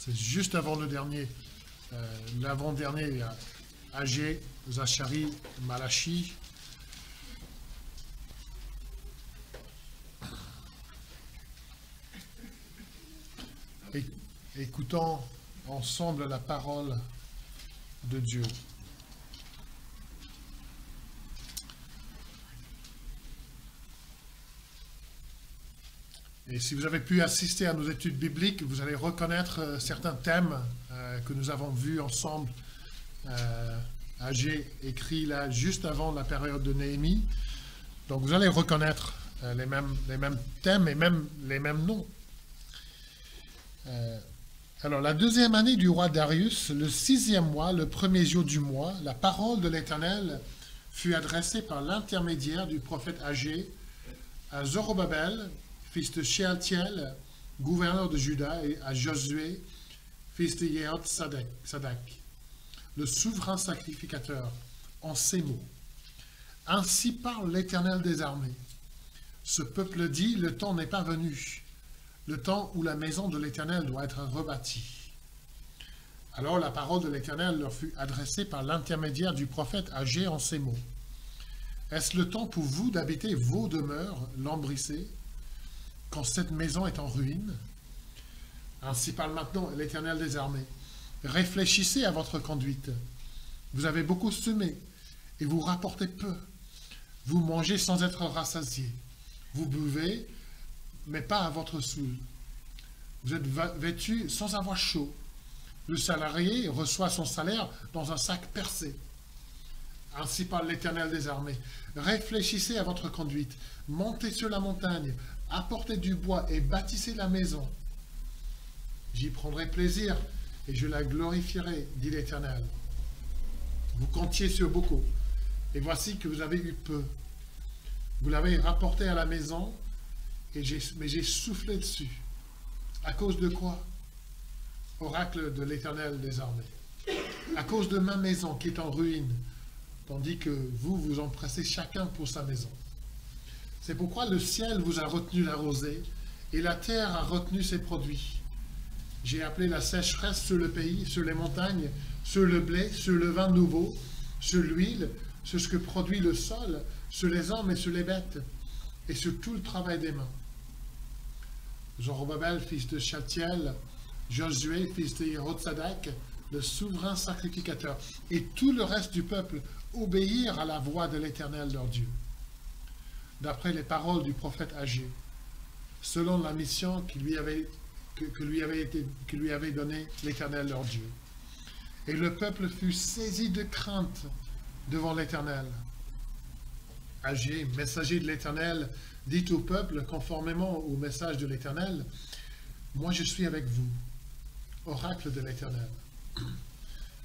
C'est juste avant le dernier. L'avant-dernier, il y a Agé, Zachari, Malachi. Écoutons ensemble la parole de Dieu. Et si vous avez pu assister à nos études bibliques, vous allez reconnaître certains thèmes que nous avons vus ensemble. Agé écrit là juste avant la période de Néhémie. Donc vous allez reconnaître les mêmes thèmes et même les mêmes noms. Alors, la deuxième année du roi Darius, le 6e mois, le premier jour du mois, la parole de l'Éternel fut adressée par l'intermédiaire du prophète Agé à Zorobabel, fils de Shealtiel, gouverneur de Juda, et à Josué, fils de Sadak, le souverain sacrificateur, en ces mots. Ainsi parle l'Éternel des armées. Ce peuple dit, le temps n'est pas venu, le temps où la maison de l'Éternel doit être rebâtie. Alors la parole de l'Éternel leur fut adressée par l'intermédiaire du prophète Agé en ces mots. Est-ce le temps pour vous d'habiter vos demeures lambrissées, quand cette maison est en ruine? Ainsi parle maintenant l'Éternel des armées. Réfléchissez à votre conduite. Vous avez beaucoup semé, et vous rapportez peu. Vous mangez sans être rassasiés. Vous buvez, mais pas à votre soûl. Vous êtes vêtus sans avoir chaud. Le salarié reçoit son salaire dans un sac percé. Ainsi parle l'Éternel des armées. Réfléchissez à votre conduite. Montez sur la montagne, apportez du bois et bâtissez la maison. J'y prendrai plaisir et je la glorifierai, dit l'Éternel. Vous comptiez sur beaucoup, et voici que vous avez eu peu. Vous l'avez rapporté à la maison, mais j'ai soufflé dessus. À cause de quoi? Oracle de l'Éternel des armées. À cause de ma maison qui est en ruine, tandis que vous vous empressez chacun pour sa maison. C'est pourquoi le ciel vous a retenu la rosée, et la terre a retenu ses produits. J'ai appelé la sécheresse sur le pays, sur les montagnes, sur le blé, sur le vin nouveau, sur l'huile, sur ce que produit le sol, sur les hommes et sur les bêtes, et sur tout le travail des mains. Zorobabel, fils de Shealtiel, Josué, fils de Sadak, le souverain sacrificateur, et tout le reste du peuple obéirent à la voix de l'Éternel leur Dieu, d'après les paroles du prophète Agé, selon la mission que lui avait donnée l'Éternel leur Dieu. Et le peuple fut saisi de crainte devant l'Éternel. Agé, messager de l'Éternel, dit au peuple, conformément au message de l'Éternel, « Moi je suis avec vous, oracle de l'Éternel. »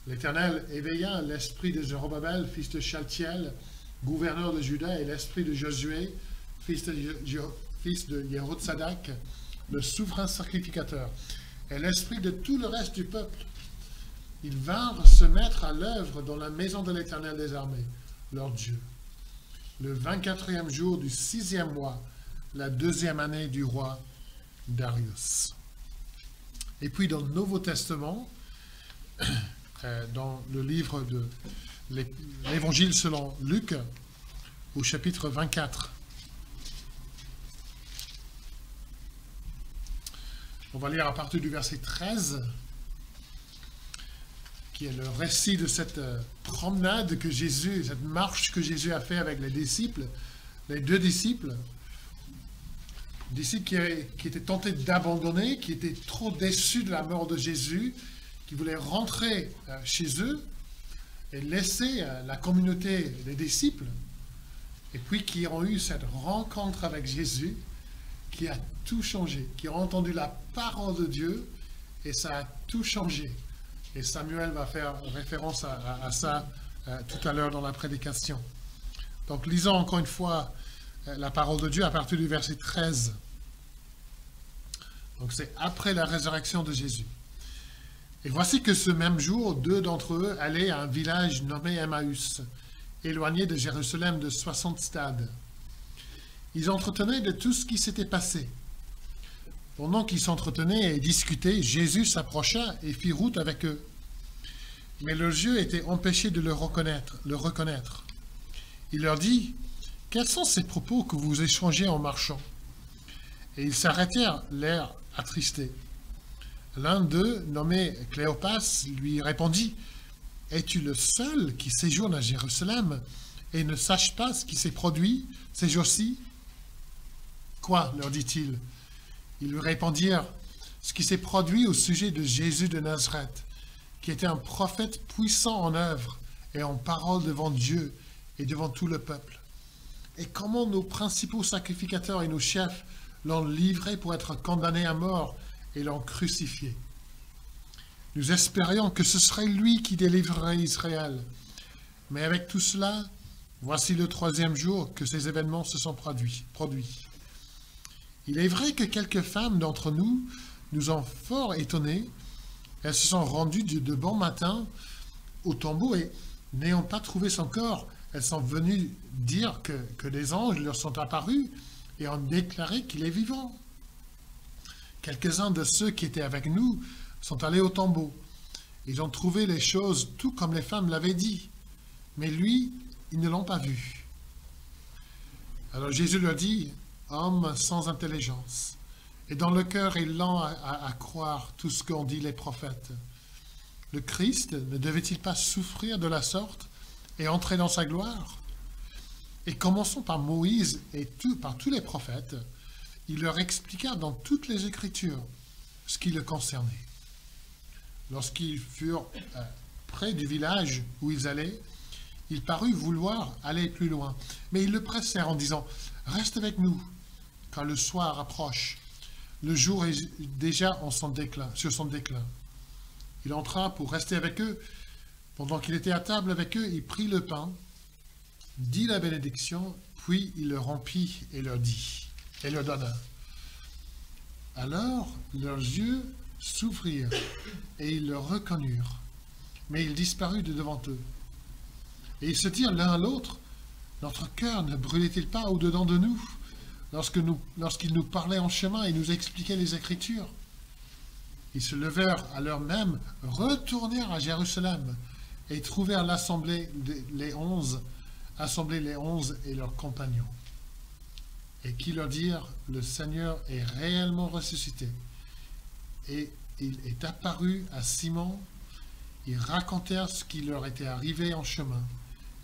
L'Éternel éveilla l'esprit de Zorobabel, fils de Shealtiel, gouverneur de Juda, et l'esprit de Josué, fils de Sadak, le souverain sacrificateur, et l'esprit de tout le reste du peuple. Ils vinrent se mettre à l'œuvre dans la maison de l'Éternel des armées, leur Dieu, le 24e jour du 6e mois, la 2e année du roi Darius. Et puis dans le Nouveau Testament, dans le livre de l'Évangile selon Luc, au chapitre 24, on va lire à partir du verset 13, qui est le récit de cette promenade que Jésus, cette marche que Jésus a fait avec les disciples, les deux disciples qui étaient tentés d'abandonner, qui étaient trop déçus de la mort de Jésus, qui voulaient rentrer chez eux et laisser la communauté des disciples, et puis qui ont eu cette rencontre avec Jésus qui a tout changé, qui ont entendu la parole de Dieu et ça a tout changé. Et Samuel va faire référence à ça tout à l'heure dans la prédication. Donc lisons encore une fois la parole de Dieu à partir du verset 13. Donc c'est après la résurrection de Jésus. Et voici que ce même jour, 2 d'entre eux allaient à un village nommé Emmaüs, éloigné de Jérusalem de 60 stades. Ils entretenaient de tout ce qui s'était passé. Pendant qu'ils s'entretenaient et discutaient, Jésus s'approcha et fit route avec eux. Mais leurs yeux étaient empêchés de le reconnaître. Il leur dit, « Quels sont ces propos que vous échangez en marchant ?» Et ils s'arrêtèrent, l'air attristé. L'un d'eux, nommé Cléopas, lui répondit, « Es-tu le seul qui séjourne à Jérusalem et ne sache pas ce qui s'est produit ces jours-ci » ? « Quoi » leur dit-il. Ils lui répondirent, « Ce qui s'est produit au sujet de Jésus de Nazareth, qui était un prophète puissant en œuvre et en parole devant Dieu et devant tout le peuple. Et comment nos principaux sacrificateurs et nos chefs l'ont livré pour être condamné à mort et l'ont crucifié. Nous espérions que ce serait lui qui délivrerait Israël. Mais avec tout cela, voici le 3e jour que ces événements se sont produits. Il est vrai que quelques femmes d'entre nous nous ont fort étonnés. Elles se sont rendues de bon matin au tombeau et, n'ayant pas trouvé son corps, elles sont venues dire que des anges leur sont apparus et ont déclaré qu'il est vivant. Quelques-uns de ceux qui étaient avec nous sont allés au tombeau. Ils ont trouvé les choses tout comme les femmes l'avaient dit. Mais lui, ils ne l'ont pas vu. Alors Jésus leur dit, « Homme sans intelligence, et dans le cœur est lent à croire tout ce qu'ont dit les prophètes. Le Christ ne devait-il pas souffrir de la sorte et entrer dans sa gloire ?» Et commençons par Moïse et par tous les prophètes, il leur expliqua dans toutes les Écritures ce qui le concernait. Lorsqu'ils furent près du village où ils allaient, il parut vouloir aller plus loin. Mais ils le pressèrent en disant, « Reste avec nous, car le soir approche. Le jour est déjà sur son déclin. » Il entra pour rester avec eux. Pendant qu'il était à table avec eux, il prit le pain, dit la bénédiction, puis il le rompit et leur dit, et leur donna. Alors leurs yeux s'ouvrirent et ils le reconnurent, mais il disparut de devant eux. Et ils se dirent l'un à l'autre, notre cœur ne brûlait-il pas au-dedans de nous lorsqu'il nous parlait en chemin et nous expliquait les Écritures? Ils se levèrent à l'heure même, retournèrent à Jérusalem et trouvèrent l'assemblée les 11 et leurs compagnons. Et qui leur dirent, le Seigneur est réellement ressuscité. Et il est apparu à Simon. Ils racontèrent ce qui leur était arrivé en chemin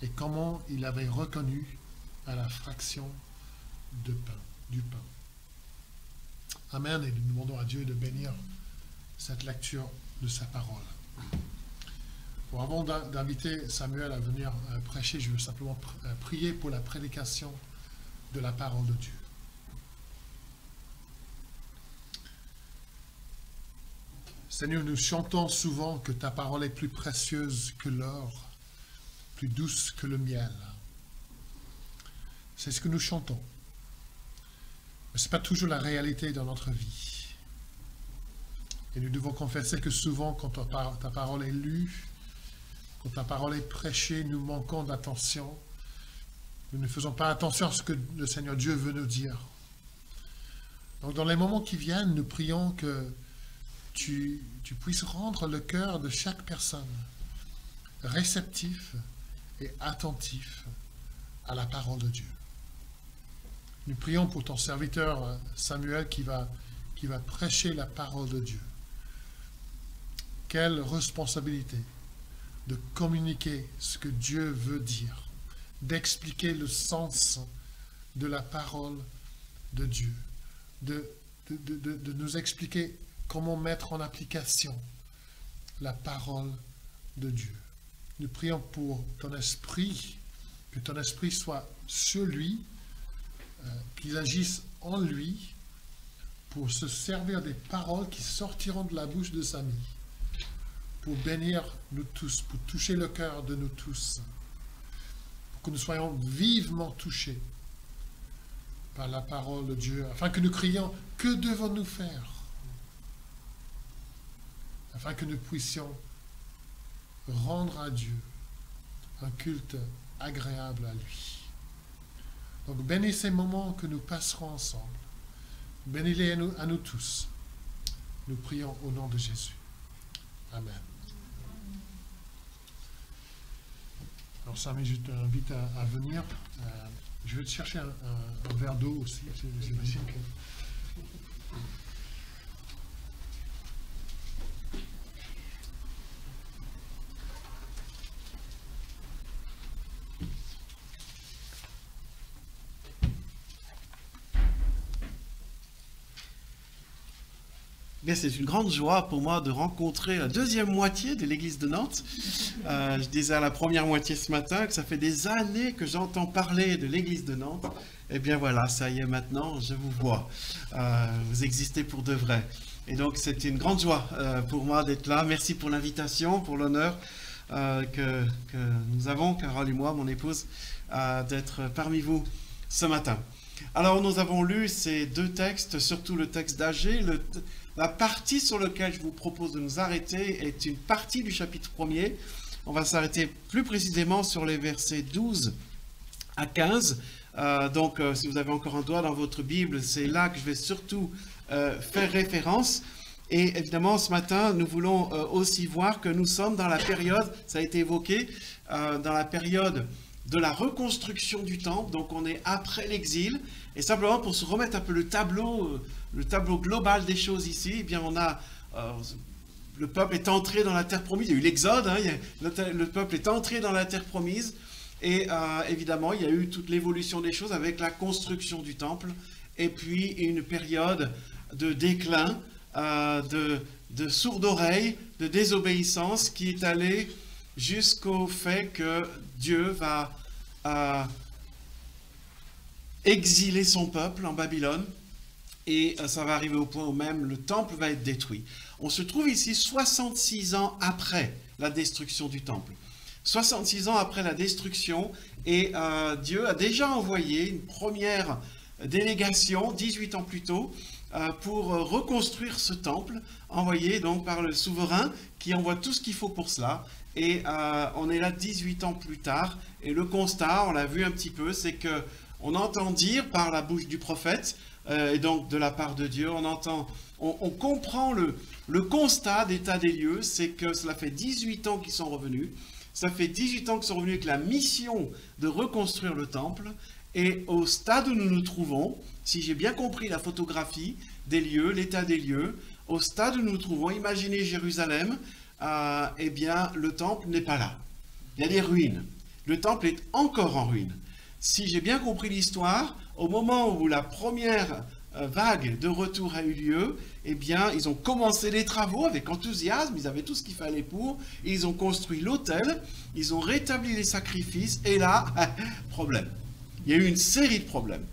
et comment il avait reconnu à la fraction du pain. Amen. Et nous demandons à Dieu de bénir cette lecture de sa parole. Bon, avant d'inviter Samuel à venir prêcher, je veux simplement prier pour la prédication de la parole de Dieu. Seigneur, nous chantons souvent que ta parole est plus précieuse que l'or, plus douce que le miel. C'est ce que nous chantons. Mais ce n'est pas toujours la réalité dans notre vie. Et nous devons confesser que souvent, quand ta parole est lue, quand ta parole est prêchée, nous manquons d'attention. Nous ne faisons pas attention à ce que le Seigneur Dieu veut nous dire. Donc dans les moments qui viennent, nous prions que tu puisses rendre le cœur de chaque personne réceptif et attentif à la parole de Dieu. Nous prions pour ton serviteur Samuel qui va prêcher la parole de Dieu. Quelle responsabilité de communiquer ce que Dieu veut dire, d'expliquer le sens de la parole de Dieu, de nous expliquer comment mettre en application la parole de Dieu. Nous prions pour ton esprit, que ton esprit soit sur lui, qu'il agisse en lui pour se servir des paroles qui sortiront de la bouche de Samy, pour bénir nous tous, pour toucher le cœur de nous tous, pour que nous soyons vivement touchés par la parole de Dieu, afin que nous crions, que devons-nous faire? Afin que nous puissions rendre à Dieu un culte agréable à lui. Donc bénis ces moments que nous passerons ensemble. Bénis-les à nous tous. Nous prions au nom de Jésus. Amen. Alors Samy, je t'invite à venir. Je vais te chercher un verre d'eau aussi. J'imagine que... Bien, c'est une grande joie pour moi de rencontrer la deuxième moitié de l'église de Nantes. Je disais à la première moitié ce matin que ça fait des années que j'entends parler de l'église de Nantes. Eh bien voilà, ça y est maintenant, je vous vois. Vous existez pour de vrai. Et donc c'est une grande joie pour moi d'être là. Merci pour l'invitation, pour l'honneur que nous avons, Carole et moi, mon épouse, d'être parmi vous ce matin. Alors nous avons lu ces deux textes, surtout le texte d'Agé. La partie sur laquelle je vous propose de nous arrêter est une partie du chapitre 1er. On va s'arrêter plus précisément sur les versets 12 à 15. Donc, si vous avez encore un doigt dans votre Bible, c'est là que je vais surtout faire référence. Et évidemment, ce matin, nous voulons aussi voir que nous sommes dans la période, ça a été évoqué, dans la période de la reconstruction du temple. Donc, on est après l'exil. Et simplement, pour se remettre un peu le tableau global des choses ici, eh bien, on a... le peuple est entré dans la terre promise. Il y a eu l'exode, hein, le peuple est entré dans la terre promise. Et évidemment, il y a eu toute l'évolution des choses avec la construction du temple. Et puis, une période de déclin, de sourde oreille, de désobéissance qui est allée jusqu'au fait que Dieu va exiler son peuple en Babylone. Et ça va arriver au point où même le temple va être détruit. On se trouve ici 66 ans après la destruction du temple. 66 ans après la destruction, et Dieu a déjà envoyé une première délégation, 18 ans plus tôt, pour reconstruire ce temple, envoyé donc par le souverain qui envoie tout ce qu'il faut pour cela. Et on est là 18 ans plus tard, et le constat, on l'a vu un petit peu, c'est que on entend dire par la bouche du prophète, et donc de la part de Dieu, on comprend le constat d'état des lieux, c'est que cela fait 18 ans qu'ils sont revenus. Ça fait 18 ans qu'ils sont revenus avec la mission de reconstruire le temple. Et au stade où nous nous trouvons, si j'ai bien compris la photographie des lieux, l'état des lieux, au stade où nous nous trouvons, imaginez Jérusalem, eh bien le temple n'est pas là. Il y a des ruines. Le temple est encore en ruine. Si j'ai bien compris l'histoire, au moment où la première vague de retour a eu lieu, eh bien, ils ont commencé les travaux avec enthousiasme, ils avaient tout ce qu'il fallait pour, et ils ont construit l'autel, ils ont rétabli les sacrifices, et là, problème. Il y a eu une série de problèmes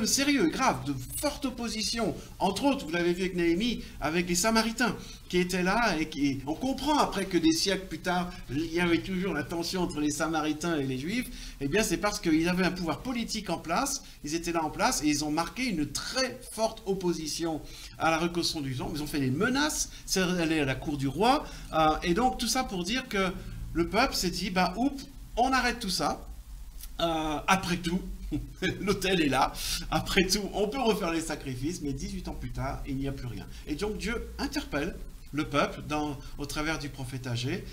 sérieux, graves, de forte opposition. Entre autres, vous l'avez vu avec Néhémie, avec les Samaritains, qui étaient là, et on comprend après que des siècles plus tard, il y avait toujours la tension entre les Samaritains et les Juifs. Eh bien, c'est parce qu'ils avaient un pouvoir politique en place, ils étaient là en place, et ils ont marqué une très forte opposition à la reconstruction du temple. Ils ont fait des menaces, c'est allé à la cour du roi, et donc tout ça pour dire que le peuple s'est dit, bah, oups, on arrête tout ça. Après tout, l'autel est là, après tout, on peut refaire les sacrifices, mais 18 ans plus tard, il n'y a plus rien. Et donc Dieu interpelle le peuple au travers du prophète Agé,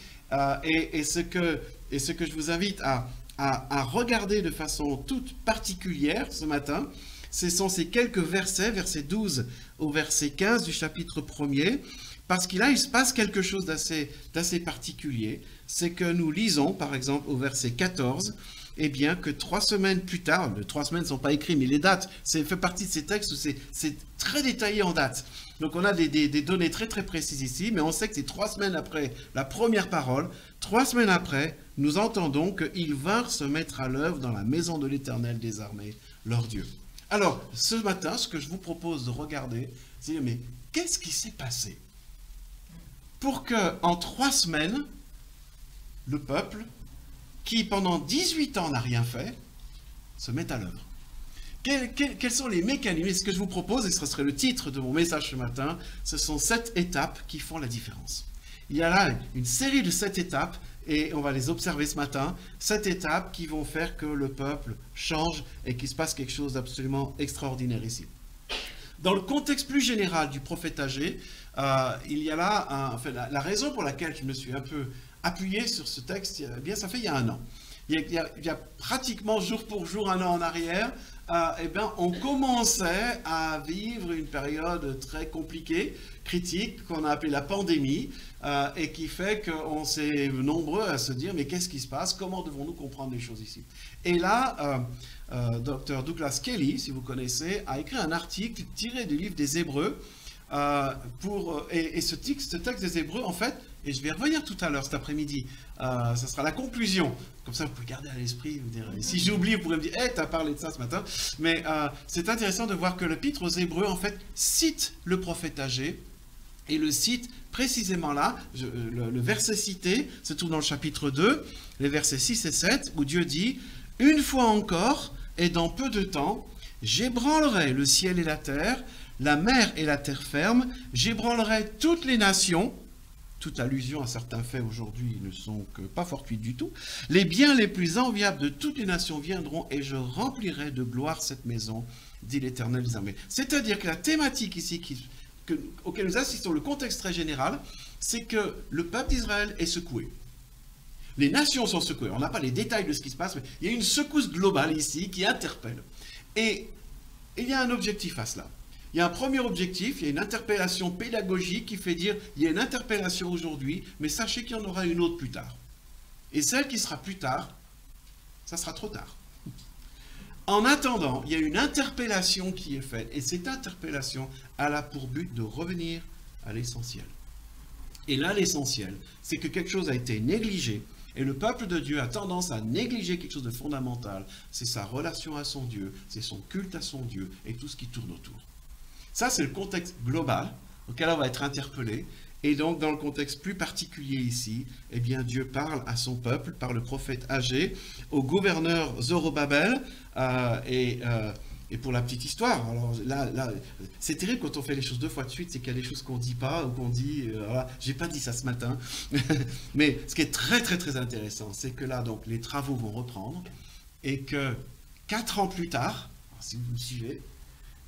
et ce que je vous invite à regarder de façon toute particulière ce matin, ce sont ces quelques versets, verset 12 au verset 15 du chapitre 1er, parce qu'il se passe quelque chose d'assez particulier. C'est que nous lisons, par exemple, au verset 14, eh bien, que 3 semaines plus tard, les 3 semaines ne sont pas écrites, mais les dates, ça fait partie de ces textes où c'est très détaillé en dates. Donc on a des données très très précises ici, mais on sait que c'est 3 semaines après la première parole, 3 semaines après, nous entendons qu'ils vinrent se mettre à l'œuvre dans la maison de l'Éternel des armées, leur Dieu. Alors, ce matin, ce que je vous propose de regarder, c'est, mais qu'est-ce qui s'est passé pour qu'en 3 semaines, le peuple, qui pendant 18 ans n'a rien fait, se met à l'œuvre. Quels sont les mécanismes? Et ce que je vous propose, et ce serait le titre de mon message ce matin, ce sont 7 étapes qui font la différence. Il y a là une série de 7 étapes, et on va les observer ce matin, 7 étapes qui vont faire que le peuple change et qu'il se passe quelque chose d'absolument extraordinaire ici. Dans le contexte plus général du prophète Agé, il y a là, la raison pour laquelle je me suis un peu appuyé sur ce texte, eh bien, ça fait il y a un an. Il y a pratiquement jour pour jour, un an en arrière, eh bien, on commençait à vivre une période très compliquée, critique, qu'on a appelée la pandémie, et qui fait qu'on s'est nombreux à se dire, mais qu'est-ce qui se passe? Comment devons-nous comprendre les choses ici? Et là, Dr. Douglas Kelly, si vous connaissez, a écrit un article tiré du livre des Hébreux, et ce texte des Hébreux, en fait, et je vais revenir tout à l'heure cet après-midi, ça sera la conclusion, comme ça vous pouvez garder à l'esprit, vous dire, et si j'oublie, vous pourrez me dire, hey, t'as parlé de ça ce matin, mais c'est intéressant de voir que l'épître aux Hébreux, en fait, cite le prophète Agé, et le cite précisément là, le verset cité se trouve dans le chapitre 2, les versets 6 et 7, où Dieu dit, « Une fois encore, et dans peu de temps, j'ébranlerai le ciel et la mer et la terre ferme, j'ébranlerai toutes les nations, » toute allusion à certains faits aujourd'hui ne sont que pas fortuites du tout, « les biens les plus enviables de toutes les nations viendront, et je remplirai de gloire cette maison, dit l'Éternel des armées. » C'est-à-dire que la thématique ici auquel nous assistons, le contexte très général, c'est que le peuple d'Israël est secoué. Les nations sont secouées. On n'a pas les détails de ce qui se passe, mais il y a une secousse globale ici qui interpelle. Et il y a un objectif à cela. Il y a un premier objectif, il y a une interpellation pédagogique qui fait dire, il y a une interpellation aujourd'hui, mais sachez qu'il y en aura une autre plus tard. Et celle qui sera plus tard, ça sera trop tard. En attendant, il y a une interpellation qui est faite, et cette interpellation a pour but de revenir à l'essentiel. Et là, l'essentiel, c'est que quelque chose a été négligé, et le peuple de Dieu a tendance à négliger quelque chose de fondamental, c'est sa relation à son Dieu, c'est son culte à son Dieu, et tout ce qui tourne autour. Ça, c'est le contexte global auquel on va être interpellé, et donc dans le contexte plus particulier ici, eh bien Dieu parle à son peuple par le prophète Agé, au gouverneur Zorobabel, et pour la petite histoire, alors là c'est terrible quand on fait les choses deux fois de suite, c'est qu'il y a des choses qu'on ne dit pas, ou qu'on dit, voilà, j'ai pas dit ça ce matin, mais ce qui est très très très intéressant, c'est que là, donc, les travaux vont reprendre, et que 4 ans plus tard, si vous me suivez,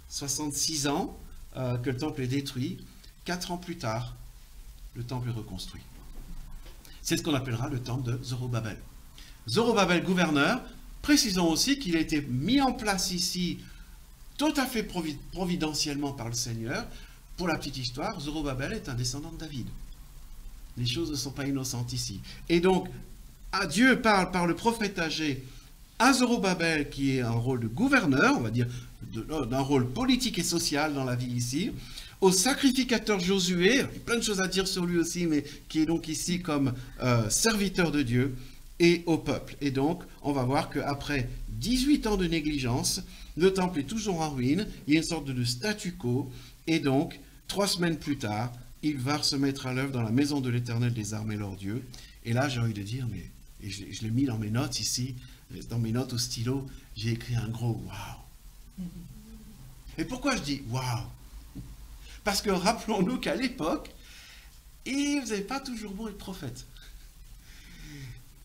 66 ans que le temple est détruit, 4 ans plus tard, le temple est reconstruit. C'est ce qu'on appellera le temple de Zorobabel. Zorobabel, gouverneur, précisons aussi qu'il a été mis en place ici tout à fait providentiellement par le Seigneur. Pour la petite histoire, Zorobabel est un descendant de David. Les choses ne sont pas innocentes ici. Et donc, Dieu parle par le prophète Agé à Zorobabel, qui est un rôle de gouverneur, on va dire, d'un rôle politique et social dans la vie ici, au sacrificateur Josué, il y a plein de choses à dire sur lui aussi, mais qui est donc ici comme serviteur de Dieu, et au peuple. Et donc, on va voir qu'après 18 ans de négligence, le temple est toujours en ruine, il y a une sorte de statu quo, et donc, 3 semaines plus tard, il va se mettre à l'œuvre dans la maison de l'Éternel des armées, leur Dieu. Et là, j'ai envie de dire, mais et je l'ai mis dans mes notes ici, dans mes notes au stylo, j'ai écrit un gros « waouh ». Et pourquoi je dis « waouh » Parce que rappelons-nous qu'à l'époque, il ne faisait pas toujours bon être prophète.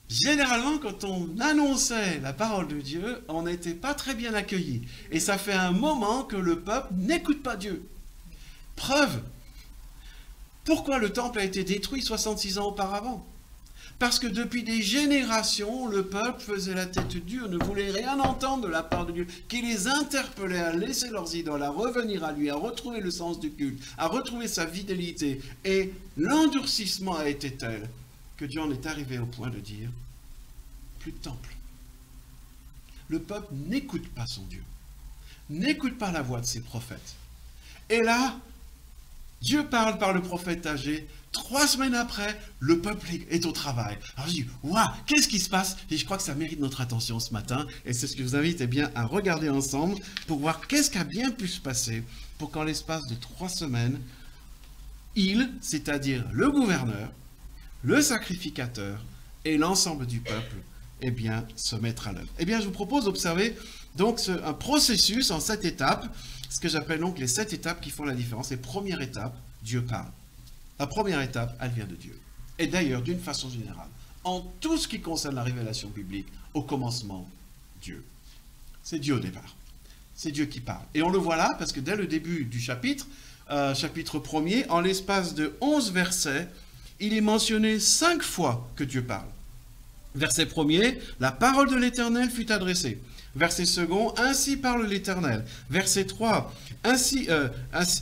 Généralement, quand on annonçait la parole de Dieu, on n'était pas très bien accueillis. Et ça fait un moment que le peuple n'écoute pas Dieu. Preuve. Pourquoi le temple a été détruit 66 ans auparavant? Parce que depuis des générations, le peuple faisait la tête dure, ne voulait rien entendre de la part de Dieu, qui les interpellait à laisser leurs idoles, à revenir à lui, à retrouver le sens du culte, à retrouver sa fidélité. Et l'endurcissement a été tel que Dieu en est arrivé au point de dire, plus de temple. Le peuple n'écoute pas son Dieu, n'écoute pas la voix de ses prophètes. Et là, Dieu parle par le prophète Agé. 3 semaines après, le peuple est au travail. Alors je dis, waouh, qu'est-ce qui se passe? Et je crois que ça mérite notre attention ce matin. Et c'est ce que je vous invite bien, à regarder ensemble pour voir qu'est-ce qui a bien pu se passer pour qu'en l'espace de 3 semaines, c'est-à-dire le gouverneur, le sacrificateur et l'ensemble du peuple, eh bien, se mettre à l'œuvre. Eh bien, je vous propose d'observer donc un processus en 7 étapes, ce que j'appelle donc les 7 étapes qui font la différence. Et première étape, Dieu parle. La première étape, elle vient de Dieu. Et d'ailleurs, d'une façon générale, en tout ce qui concerne la révélation biblique, au commencement, Dieu. C'est Dieu au départ. c'est Dieu qui parle. Et on le voit là, parce que dès le début du chapitre 1er, en l'espace de 11 versets, il est mentionné 5 fois que Dieu parle. Verset 1er, la parole de l'Éternel fut adressée. Verset 2, ainsi parle l'Éternel. Verset 3,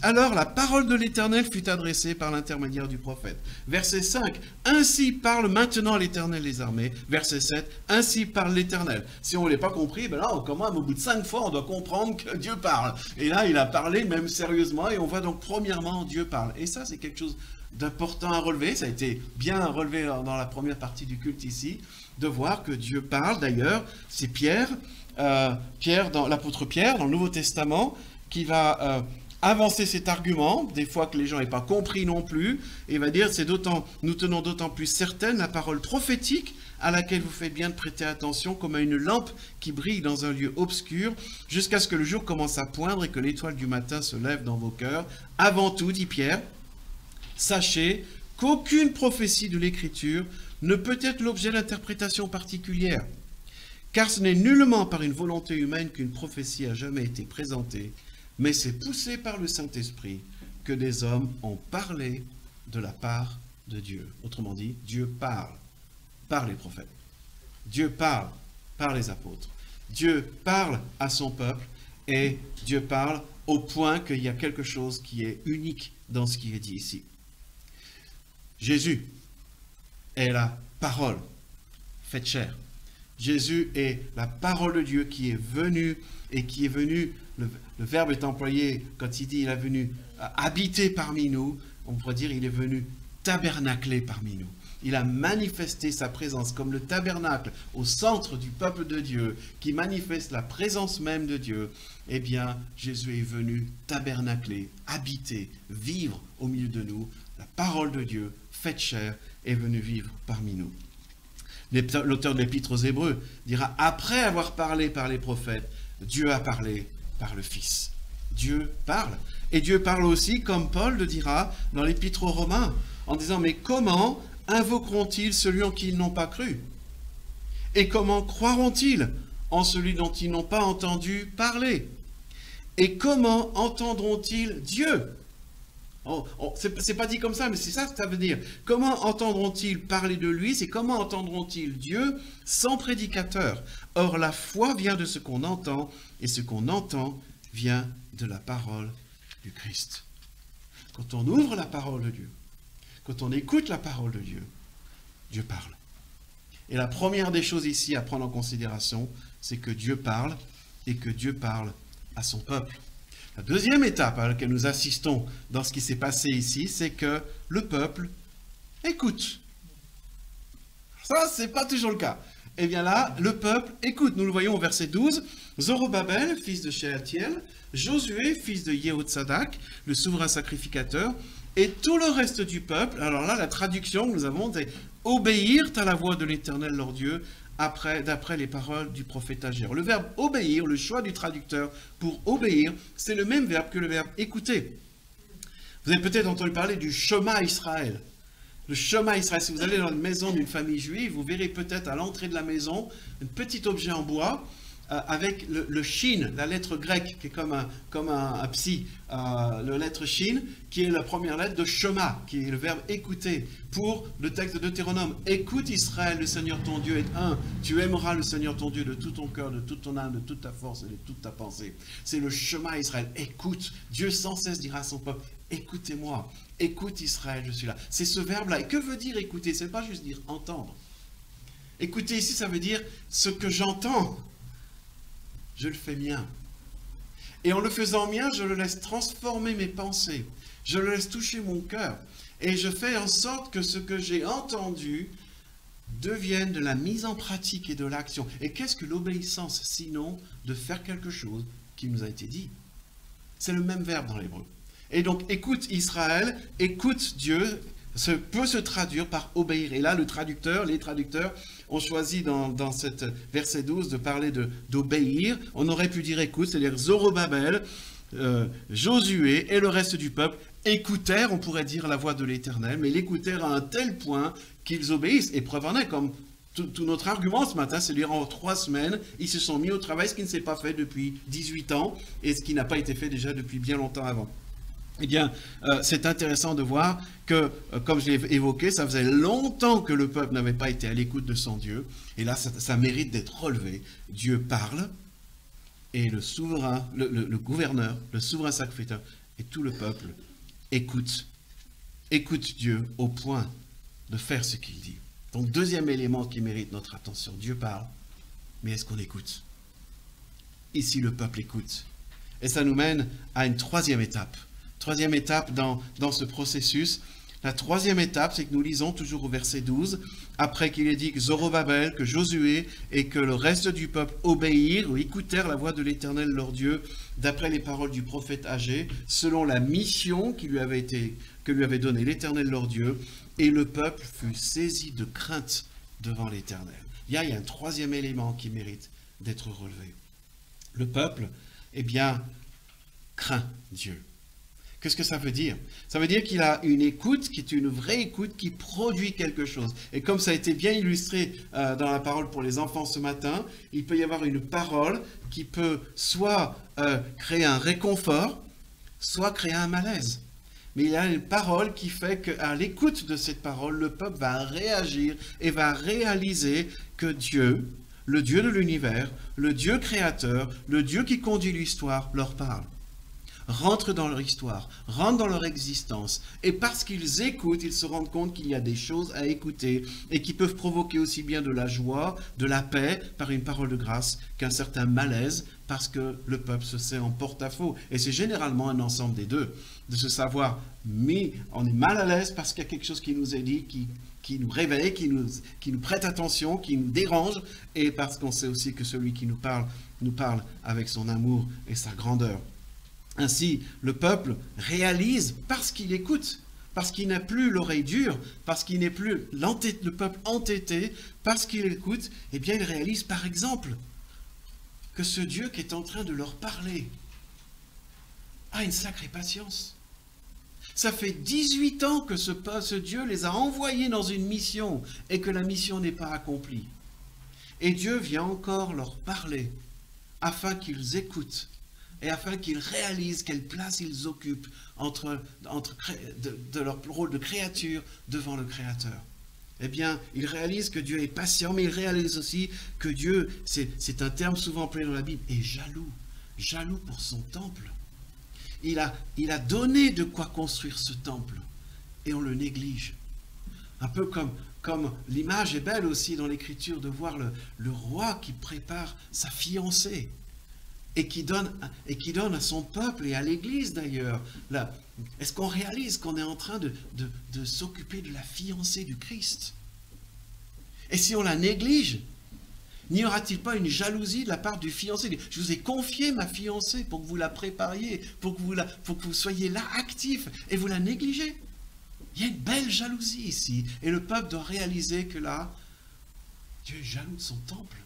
alors la parole de l'Éternel fut adressée par l'intermédiaire du prophète. Verset 5, ainsi parle maintenant l'Éternel des armées. Verset 7, ainsi parle l'Éternel. Si on ne l'a pas compris, ben là, quand même, au bout de 5 fois, on doit comprendre que Dieu parle. Et là, il a parlé même sérieusement, et on voit donc premièrement, Dieu parle. Et ça, c'est quelque chose d'important à relever. Ça a été bien relevé dans la première partie du culte ici, de voir que Dieu parle. D'ailleurs, c'est l'apôtre Pierre, dans le Nouveau Testament, qui va avancer cet argument, des fois que les gens n'aient pas compris non plus, et il va dire, nous tenons d'autant plus certaine la parole prophétique à laquelle vous faites bien de prêter attention, comme à une lampe qui brille dans un lieu obscur, jusqu'à ce que le jour commence à poindre et que l'étoile du matin se lève dans vos cœurs. Avant tout, dit Pierre, sachez qu'aucune prophétie de l'Écriture ne peut être l'objet d'interprétation particulière, car ce n'est nullement par une volonté humaine qu'une prophétie a jamais été présentée, mais c'est poussé par le Saint-Esprit que des hommes ont parlé de la part de Dieu. Autrement dit, Dieu parle par les prophètes. Dieu parle par les apôtres. Dieu parle à son peuple et Dieu parle au point qu'il y a quelque chose qui est unique dans ce qui est dit ici. Jésus est la parole faite chair. Jésus est la parole de Dieu qui est venue et qui est venu, le verbe est employé quand il dit il est venu habiter parmi nous, on pourrait dire il est venu tabernacler parmi nous. Il a manifesté sa présence comme le tabernacle au centre du peuple de Dieu qui manifeste la présence même de Dieu. Eh bien, Jésus est venu tabernacler, habiter, vivre au milieu de nous. La parole de Dieu, faite chair, est venue vivre parmi nous. L'auteur de l'Épître aux Hébreux dira, après avoir parlé par les prophètes, Dieu a parlé par le Fils. Dieu parle. Et Dieu parle aussi, comme Paul le dira dans l'Épître aux Romains, en disant, mais comment invoqueront-ils celui en qui ils n'ont pas cru? Et comment croiront-ils en celui dont ils n'ont pas entendu parler? Et comment entendront-ils Dieu? C'est pas dit comme ça, mais c'est ça que ça veut dire. Comment entendront-ils parler de lui? C'est comment entendront-ils Dieu sans prédicateur? Or, la foi vient de ce qu'on entend, et ce qu'on entend vient de la parole du Christ. Quand on ouvre la parole de Dieu, quand on écoute la parole de Dieu, Dieu parle. Et la première des choses ici à prendre en considération, c'est que Dieu parle, et que Dieu parle à son peuple. La deuxième étape à laquelle nous assistons dans ce qui s'est passé ici, c'est que le peuple écoute. Ça, ce n'est pas toujours le cas. Eh bien là, le peuple écoute. Nous le voyons au verset 12. Zorobabel, fils de Shealtiel, Josué, fils de Yehotzadak, le souverain sacrificateur, et tout le reste du peuple. Alors là, la traduction que nous avons, c'est « obéir à la voix de l'Éternel leur Dieu » d'après les paroles du prophète Agé. Le verbe « obéir », le choix du traducteur pour « obéir », c'est le même verbe que le verbe « écouter ». Vous avez peut-être entendu parler du Shema Israël. Le Shema Israël, si vous allez dans une maison d'une famille juive, vous verrez peut-être à l'entrée de la maison un petit objet en bois avec le shin, la lettre grecque, qui est comme un psi, la lettre shin, qui est la première lettre de Shema, qui est le verbe écouter, pour le texte de Deutéronome. Écoute Israël, le Seigneur ton Dieu est un. Tu aimeras le Seigneur ton Dieu de tout ton cœur, de toute ton âme, de toute ta force et de toute ta pensée. C'est le Shema Israël. Écoute. Dieu sans cesse dira à son peuple, écoutez-moi. Écoute Israël, je suis là. C'est ce verbe-là. Et que veut dire écouter? Ce n'est pas juste dire entendre. Écouter ici, ça veut dire ce que j'entends, je le fais mien. Et en le faisant mien, je le laisse transformer mes pensées. Je le laisse toucher mon cœur. Et je fais en sorte que ce que j'ai entendu devienne de la mise en pratique et de l'action. Et qu'est-ce que l'obéissance, sinon de faire quelque chose qui nous a été dit? C'est le même verbe dans l'hébreu. Et donc, écoute Israël, écoute Dieu, peut se traduire par obéir. Et là, les traducteurs ont choisi dans cette verset 12 de parler d'obéir. On aurait pu dire écoute, c'est-à-dire Zorobabel, Josué et le reste du peuple écoutèrent, on pourrait dire, la voix de l'Éternel, mais l'écoutèrent à un tel point qu'ils obéissent. Et preuve en est, comme Tout notre argument ce matin, c'est de dire en 3 semaines, ils se sont mis au travail, ce qui ne s'est pas fait depuis 18 ans et ce qui n'a pas été fait déjà depuis bien longtemps avant. Eh bien, c'est intéressant de voir que, comme je l'ai évoqué, ça faisait longtemps que le peuple n'avait pas été à l'écoute de son Dieu. Et là, ça mérite d'être relevé. Dieu parle et le souverain, le gouverneur, le souverain sacrificateur et tout le peuple écoute Dieu au point de faire ce qu'il dit. Donc, deuxième élément qui mérite notre attention, Dieu parle, mais est-ce qu'on écoute? Ici, le peuple écoute. Et ça nous mène à une troisième étape. Troisième étape dans ce processus. La troisième étape, c'est que nous lisons toujours au verset 12, après qu'il ait dit que Zorobabel, que Josué et que le reste du peuple obéirent ou écoutèrent la voix de l'Éternel leur Dieu, d'après les paroles du prophète Agé, selon la mission que lui avait donnée l'Éternel leur Dieu, et le peuple fut saisi de crainte devant l'Éternel. Il y a un troisième élément qui mérite d'être relevé. Le peuple, eh bien, craint Dieu. Qu'est-ce que ça veut dire? Ça veut dire qu'il a une écoute qui est une vraie écoute qui produit quelque chose. Et comme ça a été bien illustré dans la parole pour les enfants ce matin, il peut y avoir une parole qui peut soit créer un réconfort, soit créer un malaise. Mais il y a une parole qui fait qu'à l'écoute de cette parole, le peuple va réagir et va réaliser que Dieu, le Dieu de l'univers, le Dieu créateur, le Dieu qui conduit l'histoire, leur parle. Rentrent dans leur histoire, rentrent dans leur existence. Et parce qu'ils écoutent, ils se rendent compte qu'il y a des choses à écouter et qui peuvent provoquer aussi bien de la joie, de la paix par une parole de grâce qu'un certain malaise parce que le peuple se sait en porte-à-faux. Et c'est généralement un ensemble des deux, de se savoir mis, on est mal à l'aise parce qu'il y a quelque chose qui nous est dit, qui nous réveille, qui nous prête attention, qui nous dérange, et parce qu'on sait aussi que celui qui nous parle avec son amour et sa grandeur. Ainsi, le peuple réalise parce qu'il écoute, parce qu'il n'a plus l'oreille dure, parce qu'il n'est plus le peuple entêté, parce qu'il écoute, eh bien il réalise par exemple que ce Dieu qui est en train de leur parler a une sacrée patience. Ça fait 18 ans que ce Dieu les a envoyés dans une mission et que la mission n'est pas accomplie. Et Dieu vient encore leur parler afin qu'ils écoutent et afin qu'ils réalisent quelle place ils occupent de leur rôle de créature devant le Créateur. Eh bien, ils réalisent que Dieu est patient, mais ils réalisent aussi que Dieu, c'est un terme souvent employé dans la Bible, est jaloux pour son temple. Il a donné de quoi construire ce temple, et on le néglige. Un peu comme l'image est belle aussi dans l'Écriture de voir le roi qui prépare sa fiancée, et qui donne à son peuple et à l'Église d'ailleurs. Est-ce qu'on réalise qu'on est en train de s'occuper de la fiancée du Christ? Et si on la néglige, n'y aura-t-il pas une jalousie de la part du fiancé? Je vous ai confié ma fiancée pour que vous la prépariez, pour que vous soyez là actifs, et vous la négligez. Il y a une belle jalousie ici, et le peuple doit réaliser que là, Dieu est jaloux de son temple.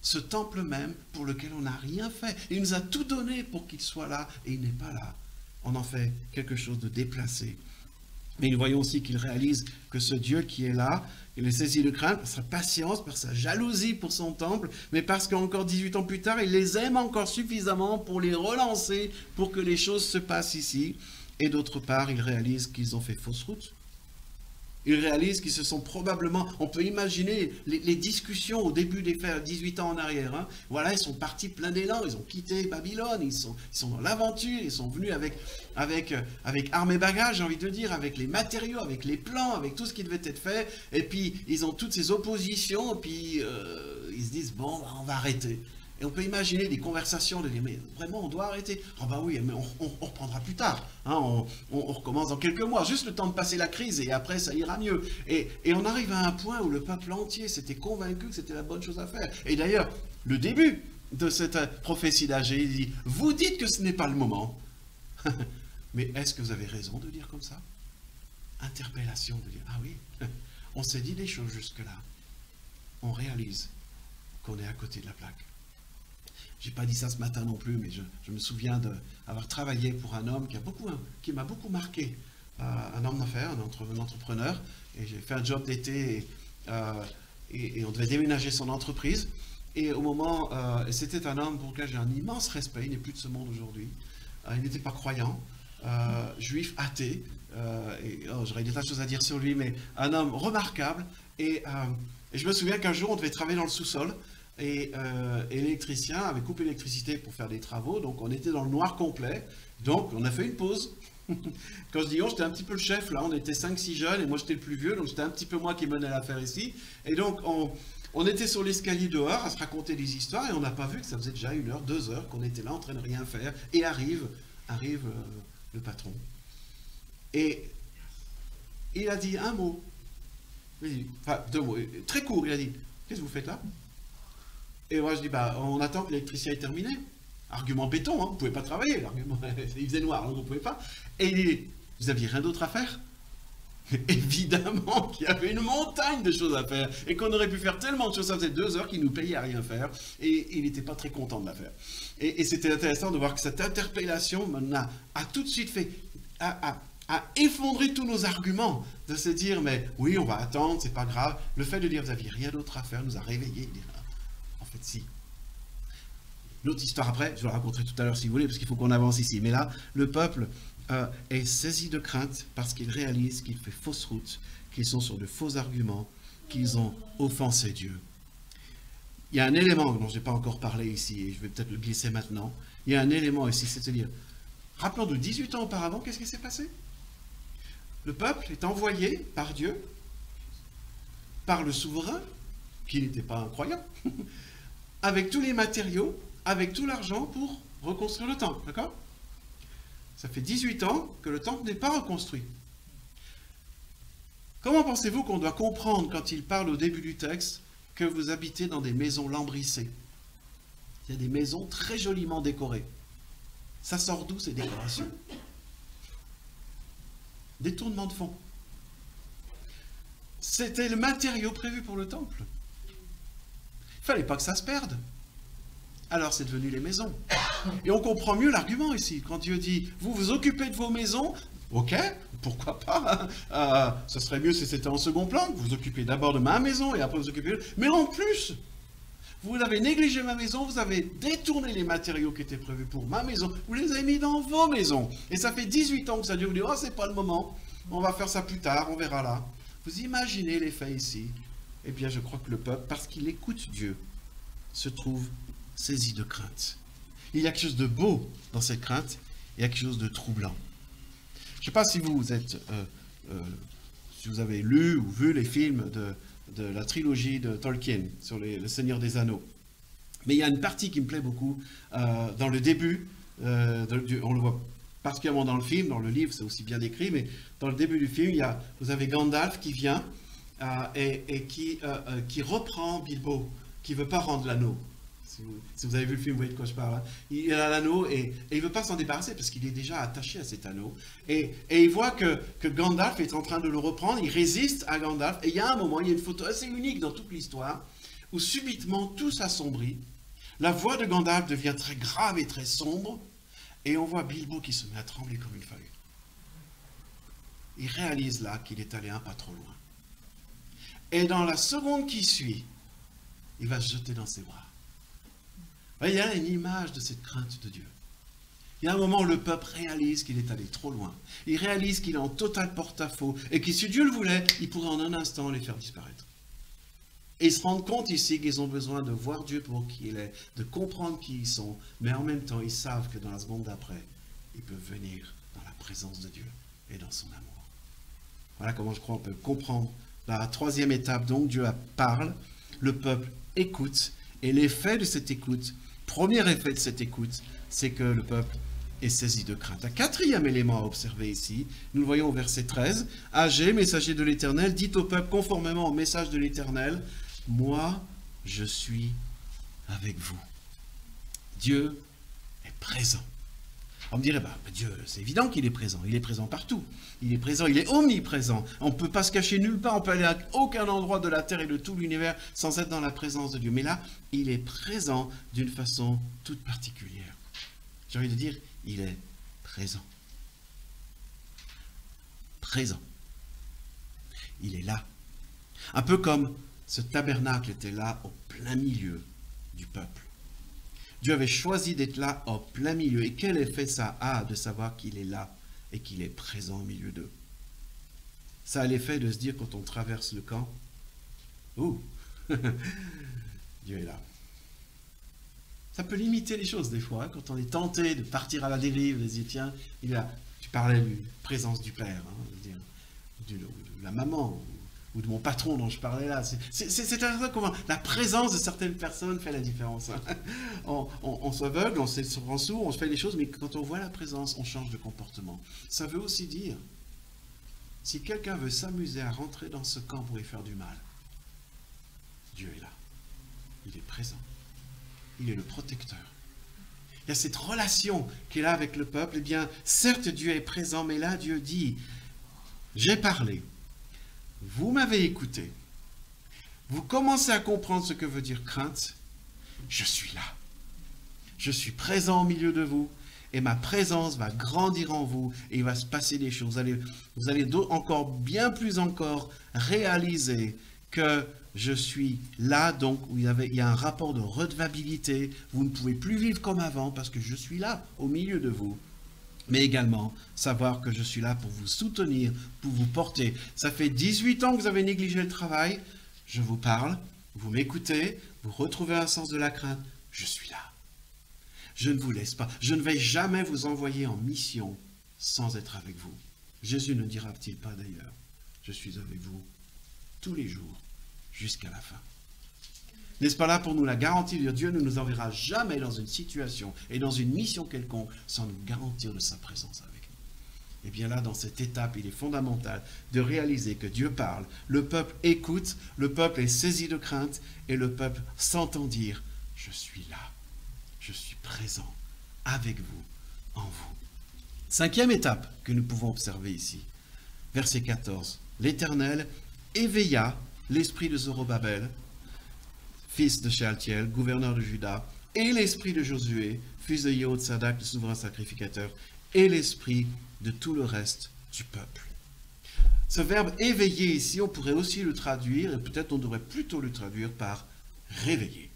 Ce temple même pour lequel on n'a rien fait. Il nous a tout donné pour qu'il soit là, et il n'est pas là. On en fait quelque chose de déplacé. Mais nous voyons aussi qu'il réalise que ce Dieu qui est là, il est saisi de crainte par sa patience, par sa jalousie pour son temple, mais parce qu'encore 18 ans plus tard, il les aime encore suffisamment pour les relancer, pour que les choses se passent ici. Et d'autre part, il réalise qu'ils ont fait fausse route. Ils réalisent qu'ils se sont probablement, on peut imaginer les discussions au début des faits, 18 ans en arrière. Hein. Voilà, ils sont partis plein d'élan, ils ont quitté Babylone, ils sont dans l'aventure, ils sont venus avec armes et bagages, j'ai envie de dire, avec les matériaux, avec les plans, avec tout ce qui devait être fait. Et puis, ils ont toutes ces oppositions, et puis ils se disent, bon, on va arrêter. Et on peut imaginer des conversations de dire, mais vraiment, on doit arrêter. Ah bah oui, mais on reprendra plus tard. Hein, on recommence dans quelques mois, juste le temps de passer la crise, et après, ça ira mieux. Et on arrive à un point où le peuple entier s'était convaincu que c'était la bonne chose à faire. Et d'ailleurs, le début de cette prophétie d'Agé, il dit, vous dites que ce n'est pas le moment. Mais est-ce que vous avez raison de dire comme ça? Interpellation, de dire, ah oui, on s'est dit des choses jusque-là. On réalise qu'on est à côté de la plaque. Je n'ai pas dit ça ce matin non plus, mais je me souviens d'avoir travaillé pour un homme qui m'a beaucoup marqué. Un homme d'affaires, un entrepreneur. Et j'ai fait un job d'été et on devait déménager son entreprise. Et au moment, c'était un homme pour lequel j'ai un immense respect, il n'est plus de ce monde aujourd'hui. Il n'était pas croyant, juif, athée, j'aurais des tas de choses à dire sur lui, mais un homme remarquable. Et je me souviens qu'un jour, on devait travailler dans le sous-sol, et l'électricien avait coupé l'électricité pour faire des travaux, donc on était dans le noir complet, donc on a fait une pause. Quand je dis on, j'étais un petit peu le chef, là, on était 5-6 jeunes, et moi j'étais le plus vieux, donc c'était un petit peu moi qui menais l'affaire ici. Et donc on était sur l'escalier dehors à se raconter des histoires, et on n'a pas vu que ça faisait déjà 1 heure, 2 heures qu'on était là en train de rien faire, et arrive le patron. Et il a dit un mot, enfin 2 mots, très court, il a dit « Qu'est-ce que vous faites là ?» Et moi je dis bah, « On attend que l'électricien ait terminé. » Argument béton, hein, vous ne pouvez pas travailler, l'argument, il faisait noir, donc vous ne pouvez pas. Et il dit « Vous aviez rien d'autre à faire ?» Évidemment qu'il y avait une montagne de choses à faire et qu'on aurait pu faire tellement de choses. Ça faisait 2 heures qu'il nous payait à rien faire et il n'était pas très content de la faire. Et c'était intéressant de voir que cette interpellation a tout de suite fait, a effondré tous nos arguments, de se dire mais oui on va attendre, c'est pas grave. Le fait de dire vous n'aviez rien d'autre à faire nous a réveillés. En fait si. L'autre histoire après, je la raconterai tout à l'heure si vous voulez parce qu'il faut qu'on avance ici. Mais là le peuple est saisi de crainte parce qu'il réalise qu'il fait fausse route, qu'ils sont sur de faux arguments, qu'ils ont offensé Dieu. Il y a un élément dont je n'ai pas encore parlé ici, et je vais peut-être le glisser maintenant. Il y a un élément ici, c'est-à-dire, rappelons-nous, 18 ans auparavant, qu'est-ce qui s'est passé? Le peuple est envoyé par Dieu, par le souverain, qui n'était pas un croyant, avec tous les matériaux, avec tout l'argent pour reconstruire le temple, d'accord? Ça fait 18 ans que le temple n'est pas reconstruit. Comment pensez-vous qu'on doit comprendre quand il parle au début du texte que vous habitez dans des maisons lambrissées? Il y a des maisons très joliment décorées. Ça sort d'où ces décorations? Détournement de fonds. C'était le matériau prévu pour le temple. Il ne fallait pas que ça se perde. Alors c'est devenu les maisons. Et on comprend mieux l'argument ici. Quand Dieu dit, vous vous occupez de vos maisons, ok, pourquoi pas, ce serait mieux si c'était en second plan, vous vous occupez d'abord de ma maison et après vous occupez de... Mais en plus, vous avez négligé ma maison, vous avez détourné les matériaux qui étaient prévus pour ma maison, vous les avez mis dans vos maisons. Et ça fait 18 ans que ça dure, vous dites, oh c'est pas le moment, on va faire ça plus tard, on verra là. Vous imaginez les faits ici? Eh bien je crois que le peuple, parce qu'il écoute Dieu, se trouve saisi de crainte. Il y a quelque chose de beau dans cette crainte, il y a quelque chose de troublant. Je ne sais pas si vous êtes, si vous avez lu ou vu les films de la trilogie de Tolkien sur le Seigneur des Anneaux. Mais il y a une partie qui me plaît beaucoup dans le début, on le voit particulièrement dans le film, dans le livre c'est aussi bien décrit, mais dans le début du film, vous avez Gandalf qui vient et qui reprend Bilbo, qui ne veut pas rendre l'anneau. Si vous avez vu le film, vous voyez de quoi je parle. Hein. Il a l'anneau et il ne veut pas s'en débarrasser parce qu'il est déjà attaché à cet anneau. Et il voit que Gandalf est en train de le reprendre, il résiste à Gandalf. Et il y a un moment, il y a une photo assez unique dans toute l'histoire, où subitement tout s'assombrit. La voix de Gandalf devient très grave et très sombre. Et on voit Bilbo qui se met à trembler comme une feuille. Il réalise là qu'il est allé un pas trop loin. Et dans la seconde qui suit, il va se jeter dans ses bras. Il y a une image de cette crainte de Dieu. Il y a un moment où le peuple réalise qu'il est allé trop loin. Il réalise qu'il est en total porte-à-faux et que si Dieu le voulait, il pourrait en un instant les faire disparaître. Et ils se rendent compte ici qu'ils ont besoin de voir Dieu pour qui il est, de comprendre qui ils sont, mais en même temps, ils savent que dans la seconde d'après, ils peuvent venir dans la présence de Dieu et dans son amour. Voilà comment je crois on peut comprendre la troisième étape. Donc Dieu parle, le peuple écoute, et l'effet de cette écoute, premier effet de cette écoute, c'est que le peuple est saisi de crainte. Un quatrième élément à observer ici, nous le voyons au verset 13. « Agez, messager de l'Éternel, dites au peuple conformément au message de l'Éternel, moi, je suis avec vous. » Dieu est présent. On me dirait, bah, Dieu, c'est évident qu'il est présent partout. Il est présent, il est omniprésent. On ne peut pas se cacher nulle part, on peut aller à aucun endroit de la terre et de tout l'univers sans être dans la présence de Dieu. Mais là, il est présent d'une façon toute particulière. J'ai envie de dire, il est présent. Présent. Il est là. Un peu comme ce tabernacle était là au plein milieu du peuple. Dieu avait choisi d'être là au plein milieu. Et quel effet ça a de savoir qu'il est là et qu'il est présent au milieu d'eux? Ça a l'effet de se dire quand on traverse le camp, « Ouh, Dieu est là. » Ça peut limiter les choses des fois, hein, quand on est tenté de partir à la dérive, de se dire, tiens, il est là. Tu parlais de la présence du Père, hein, de la maman, ou de mon patron dont je parlais là. C'est intéressant comment la présence de certaines personnes fait la différence. Hein. On s'aveugle, on se rend sourd, on se fait les choses, mais quand on voit la présence, on change de comportement. Ça veut aussi dire, si quelqu'un veut s'amuser à rentrer dans ce camp pour y faire du mal, Dieu est là. Il est présent. Il est le protecteur. Il y a cette relation qu'il a avec le peuple. Eh bien, certes, Dieu est présent, mais là, Dieu dit, j'ai parlé, vous m'avez écouté, vous commencez à comprendre ce que veut dire crainte, je suis là. Je suis présent au milieu de vous, et ma présence va grandir en vous, et il va se passer des choses. Vous allez encore, bien plus encore, réaliser que je suis là, donc où il y a un rapport de redevabilité. Vous ne pouvez plus vivre comme avant parce que je suis là, au milieu de vous. Mais également, savoir que je suis là pour vous soutenir, pour vous porter. Ça fait 18 ans que vous avez négligé le travail. Je vous parle, vous m'écoutez, vous retrouvez un sens de la crainte. Je suis là. Je ne vous laisse pas. Je ne vais jamais vous envoyer en mission sans être avec vous. Jésus ne dira-t-il pas d'ailleurs, je suis avec vous tous les jours, jusqu'à la fin. N'est-ce pas là pour nous la garantie de dire Dieu ne nous enverra jamais dans une situation et dans une mission quelconque sans nous garantir de sa présence avec nous. Et bien là, dans cette étape, il est fondamental de réaliser que Dieu parle, le peuple écoute, le peuple est saisi de crainte et le peuple s'entend dire « Je suis là, je suis présent avec vous, en vous ». Cinquième étape que nous pouvons observer ici, verset 14. L'Éternel éveilla l'esprit de Zorobabel, fils de Shealtiel, gouverneur de Juda, et l'esprit de Josué, fils de Yehotsadak, le souverain sacrificateur, et l'esprit de tout le reste du peuple. Ce verbe éveiller ici, on pourrait aussi le traduire, et peut-être on devrait plutôt le traduire par réveiller.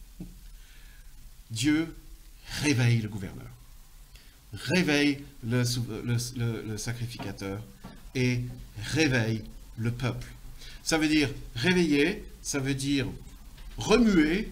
Dieu réveille le gouverneur, réveille le sacrificateur, et réveille le peuple. Ça veut dire réveiller, ça veut dire remuer,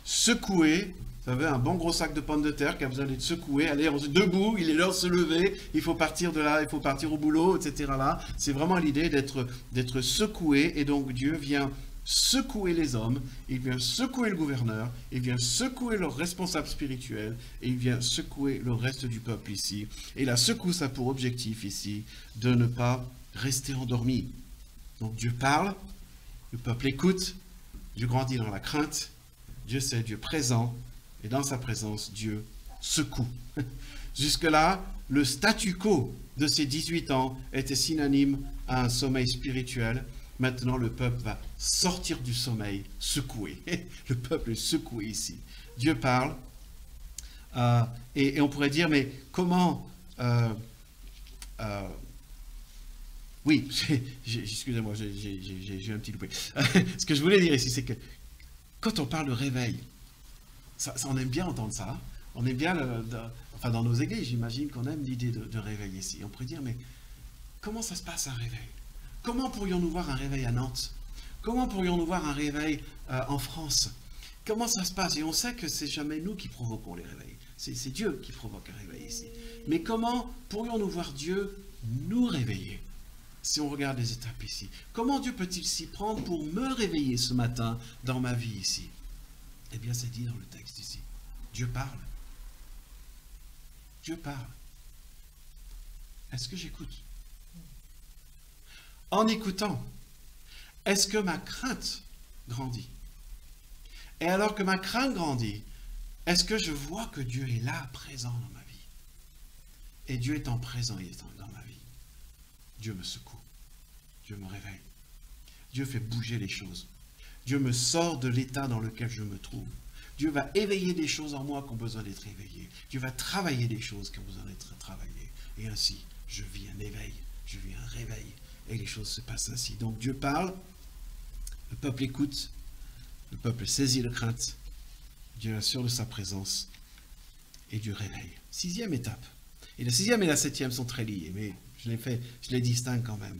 secouer. Vous savez, un bon gros sac de pommes de terre qui a besoin d'être secoué. Allez, on se debout, il est l'heure de se lever, il faut partir de là, il faut partir au boulot, etc. Là, c'est vraiment l'idée d'être secoué. Et donc Dieu vient secouer les hommes, il vient secouer le gouverneur, il vient secouer leur responsable spirituel, et il vient secouer le reste du peuple ici. Et la secousse a pour objectif ici de ne pas rester endormi. Donc Dieu parle, le peuple écoute, Dieu grandit dans la crainte, Dieu c'est Dieu présent, et dans sa présence, Dieu secoue. Jusque-là, le statu quo de ces 18 ans était synonyme à un sommeil spirituel. Maintenant, le peuple va sortir du sommeil secoué. Le peuple est secoué ici. Dieu parle, et on pourrait dire, mais comment... oui, excusez-moi, j'ai un petit loupé. Ce que je voulais dire ici, c'est que quand on parle de réveil, on aime bien entendre ça. On aime bien, enfin dans nos églises, j'imagine qu'on aime l'idée de réveil ici. On pourrait dire, mais comment ça se passe un réveil? Comment pourrions-nous voir un réveil à Nantes? Comment pourrions-nous voir un réveil en France? Comment ça se passe? Et on sait que c'est jamais nous qui provoquons les réveils. C'est Dieu qui provoque un réveil ici. Mais comment pourrions-nous voir Dieu nous réveiller? Si on regarde les étapes ici, comment Dieu peut-il s'y prendre pour me réveiller ce matin dans ma vie ici? Eh bien, c'est dit dans le texte ici. Dieu parle. Dieu parle. Est-ce que j'écoute? En écoutant, est-ce que ma crainte grandit? Et alors que ma crainte grandit, est-ce que je vois que Dieu est là, présent dans ma vie? Et Dieu étant présent dans ma vie, Dieu me secoue, Dieu me réveille, Dieu fait bouger les choses, Dieu me sort de l'état dans lequel je me trouve, Dieu va éveiller des choses en moi qui ont besoin d'être éveillées, Dieu va travailler des choses qui ont besoin d'être travaillées, et ainsi, je vis un éveil, je vis un réveil, et les choses se passent ainsi. Donc Dieu parle, le peuple écoute, Le peuple est saisi de crainte. Dieu assure de sa présence et du réveil. 6e étape. Et la 6e et la 7e sont très liées, mais je les distingue quand même.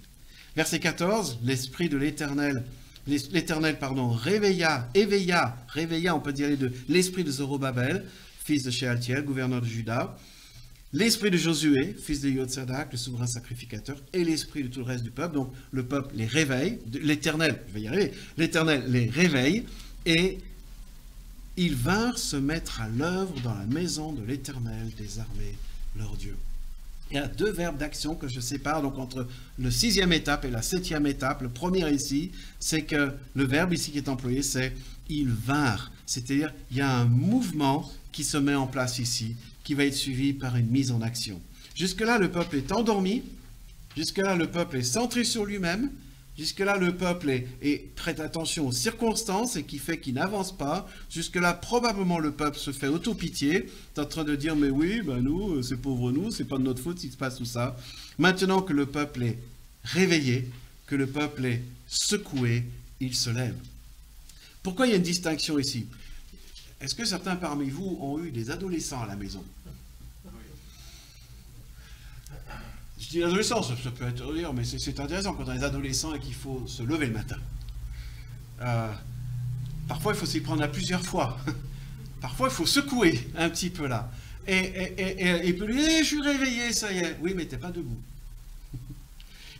Verset 14, l'Esprit de l'Éternel, réveilla, on peut dire les deux, l'Esprit de Zorobabel, fils de Shealtiel, gouverneur de Juda, l'Esprit de Josué, fils de Yotsadak, le souverain sacrificateur, et l'Esprit de tout le reste du peuple. Donc le peuple les réveille, l'Éternel, je vais y arriver, l'Éternel les réveille, et ils vinrent se mettre à l'œuvre dans la maison de l'Éternel des armées, leur Dieu. Il y a 2 verbes d'action que je sépare donc entre le 6e étape et la 7e étape. Le premier ici, c'est que le verbe ici qui est employé, c'est « ils vinrent ». C'est-à-dire, il y a un mouvement qui se met en place ici, qui va être suivi par une mise en action. Jusque-là, le peuple est endormi. Jusque-là, le peuple est centré sur lui-même. Jusque-là, le peuple prête attention aux circonstances et qui fait qu'il n'avance pas. Jusque-là, probablement, le peuple se fait auto-pitié. est en train de dire, mais oui, ben nous, c'est pauvre nous, c'est pas de notre faute s'il se passe tout ça. Maintenant que le peuple est réveillé, que le peuple est secoué, il se lève. Pourquoi il y a une distinction ici? Est-ce que certains parmi vous ont eu des adolescents à la maison? Je dis adolescents, ça peut être dire, mais c'est intéressant quand on est adolescent et qu'il faut se lever le matin. Parfois, il faut s'y prendre à plusieurs fois. Parfois, il faut secouer un petit peu là. Et il peut lui dire, je suis réveillé, ça y est. Oui, mais tu n'es pas debout.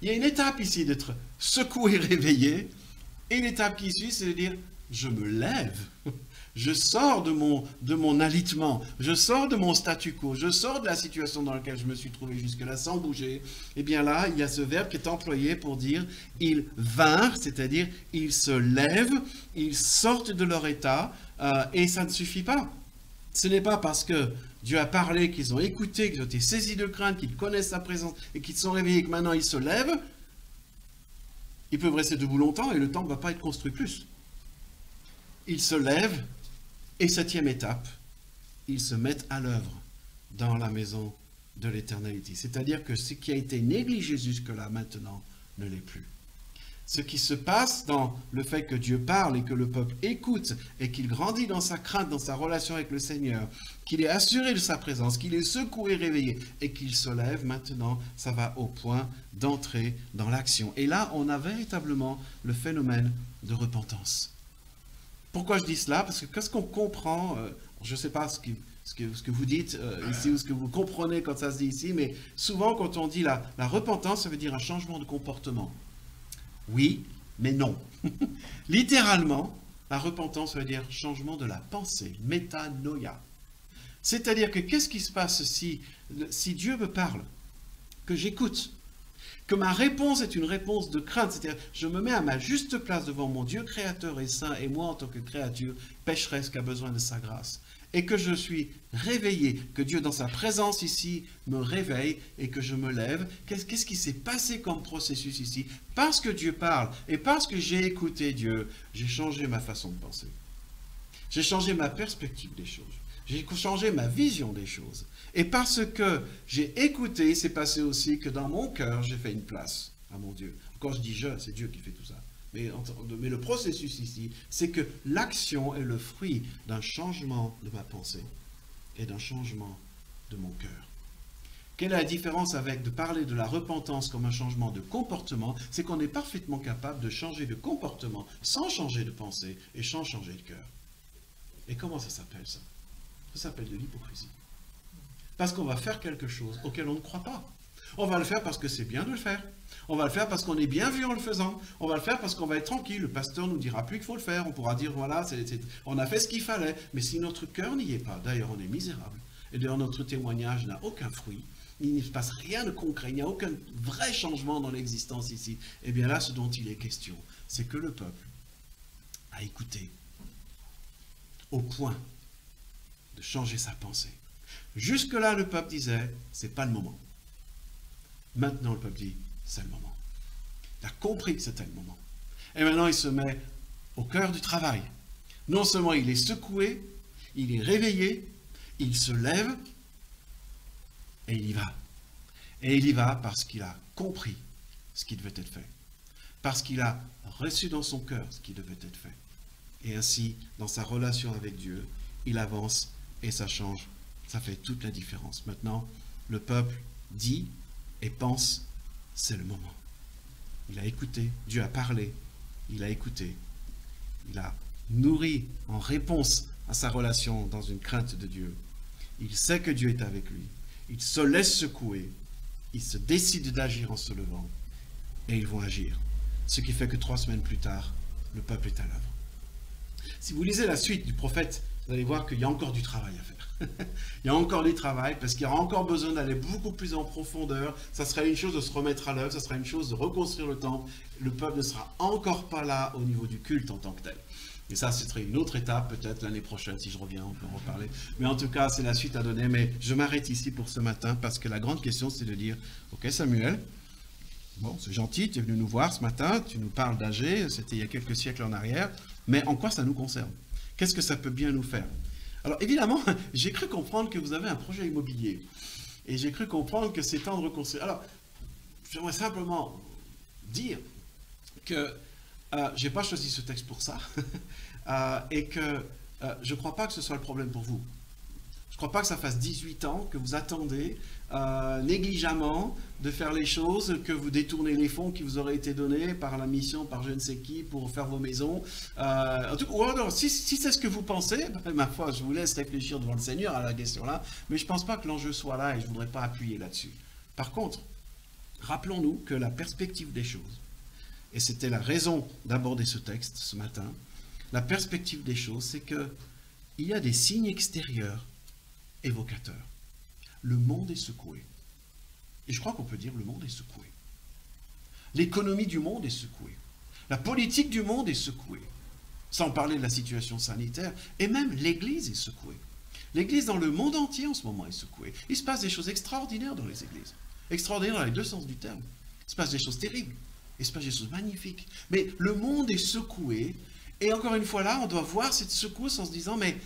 Il y a une étape ici d'être secoué, réveillé. Et une étape qui suit, c'est de dire, je me lève. Je sors de mon alitement, je sors de mon statu quo, je sors de la situation dans laquelle je me suis trouvé jusque-là sans bouger. Et bien là, il y a ce verbe qui est employé pour dire « ils vinrent », c'est-à-dire ils se lèvent, ils sortent de leur état, et ça ne suffit pas. Ce n'est pas parce que Dieu a parlé, qu'ils ont écouté, qu'ils ont été saisis de crainte, qu'ils connaissent sa présence et qu'ils sont réveillés, que maintenant ils se lèvent. Ils peuvent rester debout longtemps et le temple ne va pas être construit plus. Ils se lèvent. Et 7e étape, ils se mettent à l'œuvre dans la maison de l'éternalité. C'est-à-dire que ce qui a été négligé jusque-là, maintenant, ne l'est plus. Ce qui se passe dans le fait que Dieu parle et que le peuple écoute et qu'il grandit dans sa crainte, dans sa relation avec le Seigneur, qu'il est assuré de sa présence, qu'il est secoué, réveillé et qu'il se lève, maintenant, ça va au point d'entrer dans l'action. Et là, on a véritablement le phénomène de repentance. Pourquoi je dis cela? Parce que qu'est-ce qu'on comprend, je ne sais pas ce que vous dites ici ou ce que vous comprenez quand ça se dit ici, mais souvent quand on dit la repentance, ça veut dire un changement de comportement. Oui, mais non. Littéralement, la repentance veut dire changement de la pensée, métanoïa. C'est-à-dire que qu'est-ce qui se passe si Dieu me parle, que j'écoute, que ma réponse est une réponse de crainte, c'est-à-dire je me mets à ma juste place devant mon Dieu créateur et saint, et moi en tant que créature pécheresse qui a besoin de sa grâce, et que je suis réveillé, que Dieu dans sa présence ici me réveille et que je me lève. Qu'est-ce qui s'est passé comme processus ici? Parce que Dieu parle et parce que j'ai écouté Dieu, j'ai changé ma façon de penser. J'ai changé ma perspective des choses. J'ai changé ma vision des choses. Et parce que j'ai écouté, c'est passé aussi que dans mon cœur, j'ai fait une place à mon Dieu. Quand je dis « je », c'est Dieu qui fait tout ça. Mais le processus ici, c'est que l'action est le fruit d'un changement de ma pensée et d'un changement de mon cœur. Quelle est la différence avec de parler de la repentance comme un changement de comportement? C'est qu'on est parfaitement capable de changer de comportement sans changer de pensée et sans changer de cœur. Et comment ça s'appelle ça? Ça s'appelle de l'hypocrisie. Parce qu'on va faire quelque chose auquel on ne croit pas. On va le faire parce que c'est bien de le faire. On va le faire parce qu'on est bien vu en le faisant. On va le faire parce qu'on va être tranquille. Le pasteur nous dira plus qu'il faut le faire. On pourra dire, voilà, on a fait ce qu'il fallait. Mais si notre cœur n'y est pas, d'ailleurs on est misérable. Et d'ailleurs notre témoignage n'a aucun fruit. Il ne se passe rien de concret. Il n'y a aucun vrai changement dans l'existence ici. Et bien là, ce dont il est question, c'est que le peuple a écouté au point de changer sa pensée. Jusque-là, le peuple disait, c'est pas le moment. Maintenant, le peuple dit, c'est le moment. Il a compris que c'était le moment. Et maintenant, il se met au cœur du travail. Non seulement il est secoué, il est réveillé, il se lève, et il y va. Et il y va parce qu'il a compris ce qui devait être fait. Parce qu'il a reçu dans son cœur ce qui devait être fait. Et ainsi, dans sa relation avec Dieu, il avance et ça change. Ça fait toute la différence. Maintenant, le peuple dit et pense, c'est le moment. Il a écouté, Dieu a parlé, il a écouté, il a nourri en réponse à sa relation dans une crainte de Dieu. Il sait que Dieu est avec lui, il se laisse secouer, il se décide d'agir en se levant, et ils vont agir. Ce qui fait que 3 semaines plus tard, le peuple est à l'œuvre. Si vous lisez la suite du prophète, vous allez voir qu'il y a encore du travail à faire. Il y a encore du travail parce qu'il y aura encore besoin d'aller beaucoup plus en profondeur. Ça serait une chose de se remettre à l'œuvre, ça serait une chose de reconstruire le temple. Le peuple ne sera encore pas là au niveau du culte en tant que tel. Et ça, ce serait une autre étape, peut-être l'année prochaine, si je reviens, on peut en reparler. Mais en tout cas, c'est la suite à donner. Mais je m'arrête ici pour ce matin parce que la grande question, c'est de dire, ok Samuel, bon, c'est gentil, tu es venu nous voir ce matin, tu nous parles d'Agé, c'était il y a quelques siècles en arrière, mais en quoi ça nous concerne? Qu'est-ce que ça peut bien nous faire? Alors évidemment, j'ai cru comprendre que vous avez un projet immobilier. Et j'ai cru comprendre que c'est temps de reconstruire. Alors, j'aimerais simplement dire que je n'ai pas choisi ce texte pour ça. Et que je ne crois pas que ce soit le problème pour vous. Je ne crois pas que ça fasse 18 ans que vous attendez négligemment de faire les choses, que vous détournez les fonds qui vous auraient été donnés par la mission, par je ne sais qui, pour faire vos maisons. En tout cas, ou alors, si c'est ce que vous pensez, ma foi, je vous laisse réfléchir devant le Seigneur à la question-là, mais je ne pense pas que l'enjeu soit là et je ne voudrais pas appuyer là-dessus. Par contre, rappelons-nous que la perspective des choses, et c'était la raison d'aborder ce texte ce matin, la perspective des choses, c'est qu'il y a des signes extérieurs évocateurs. Le monde est secoué. Et je crois qu'on peut dire le monde est secoué. L'économie du monde est secouée. La politique du monde est secouée. Sans parler de la situation sanitaire. Et même l'Église est secouée. L'Église dans le monde entier en ce moment est secouée. Il se passe des choses extraordinaires dans les églises. Extraordinaires dans les deux sens du terme. Il se passe des choses terribles. Il se passe des choses magnifiques. Mais le monde est secoué. Et encore une fois là, on doit voir cette secousse en se disant, mais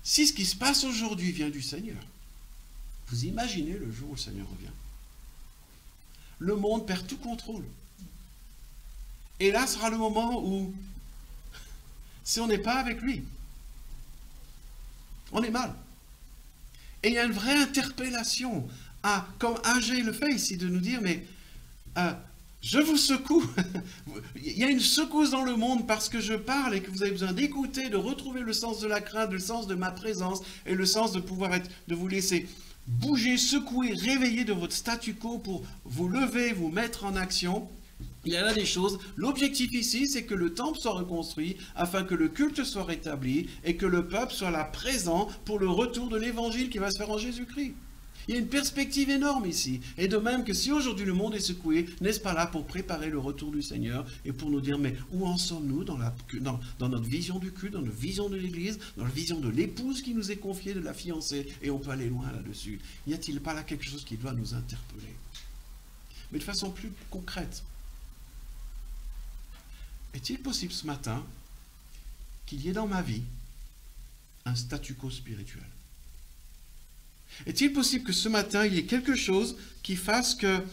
si ce qui se passe aujourd'hui vient du Seigneur, vous imaginez le jour où le Seigneur revient. Le monde perd tout contrôle. Et là sera le moment où, si on n'est pas avec lui, on est mal. Et il y a une vraie interpellation, comme Agé le fait ici, de nous dire, mais je vous secoue. Il y a une secousse dans le monde parce que je parle et que vous avez besoin d'écouter, de retrouver le sens de la crainte, le sens de ma présence et le sens de pouvoir de vous laisser bouger, secouer, réveiller de votre statu quo pour vous lever, vous mettre en action. Il y a là des choses. L'objectif ici, c'est que le temple soit reconstruit afin que le culte soit rétabli et que le peuple soit là présent pour le retour de l'évangile qui va se faire en Jésus-Christ. Il y a une perspective énorme ici. Et de même que si aujourd'hui le monde est secoué, n'est-ce pas là pour préparer le retour du Seigneur et pour nous dire, mais où en sommes-nous dans notre vision du culte, dans notre vision de l'Église, dans la vision de l'épouse qui nous est confiée, de la fiancée, et on peut aller loin là-dessus. N'y a-t-il pas là quelque chose qui doit nous interpeller? Mais de façon plus concrète, est-il possible ce matin qu'il y ait dans ma vie un statu quo spirituel? Est-il possible que ce matin, il y ait quelque chose qui fasse que...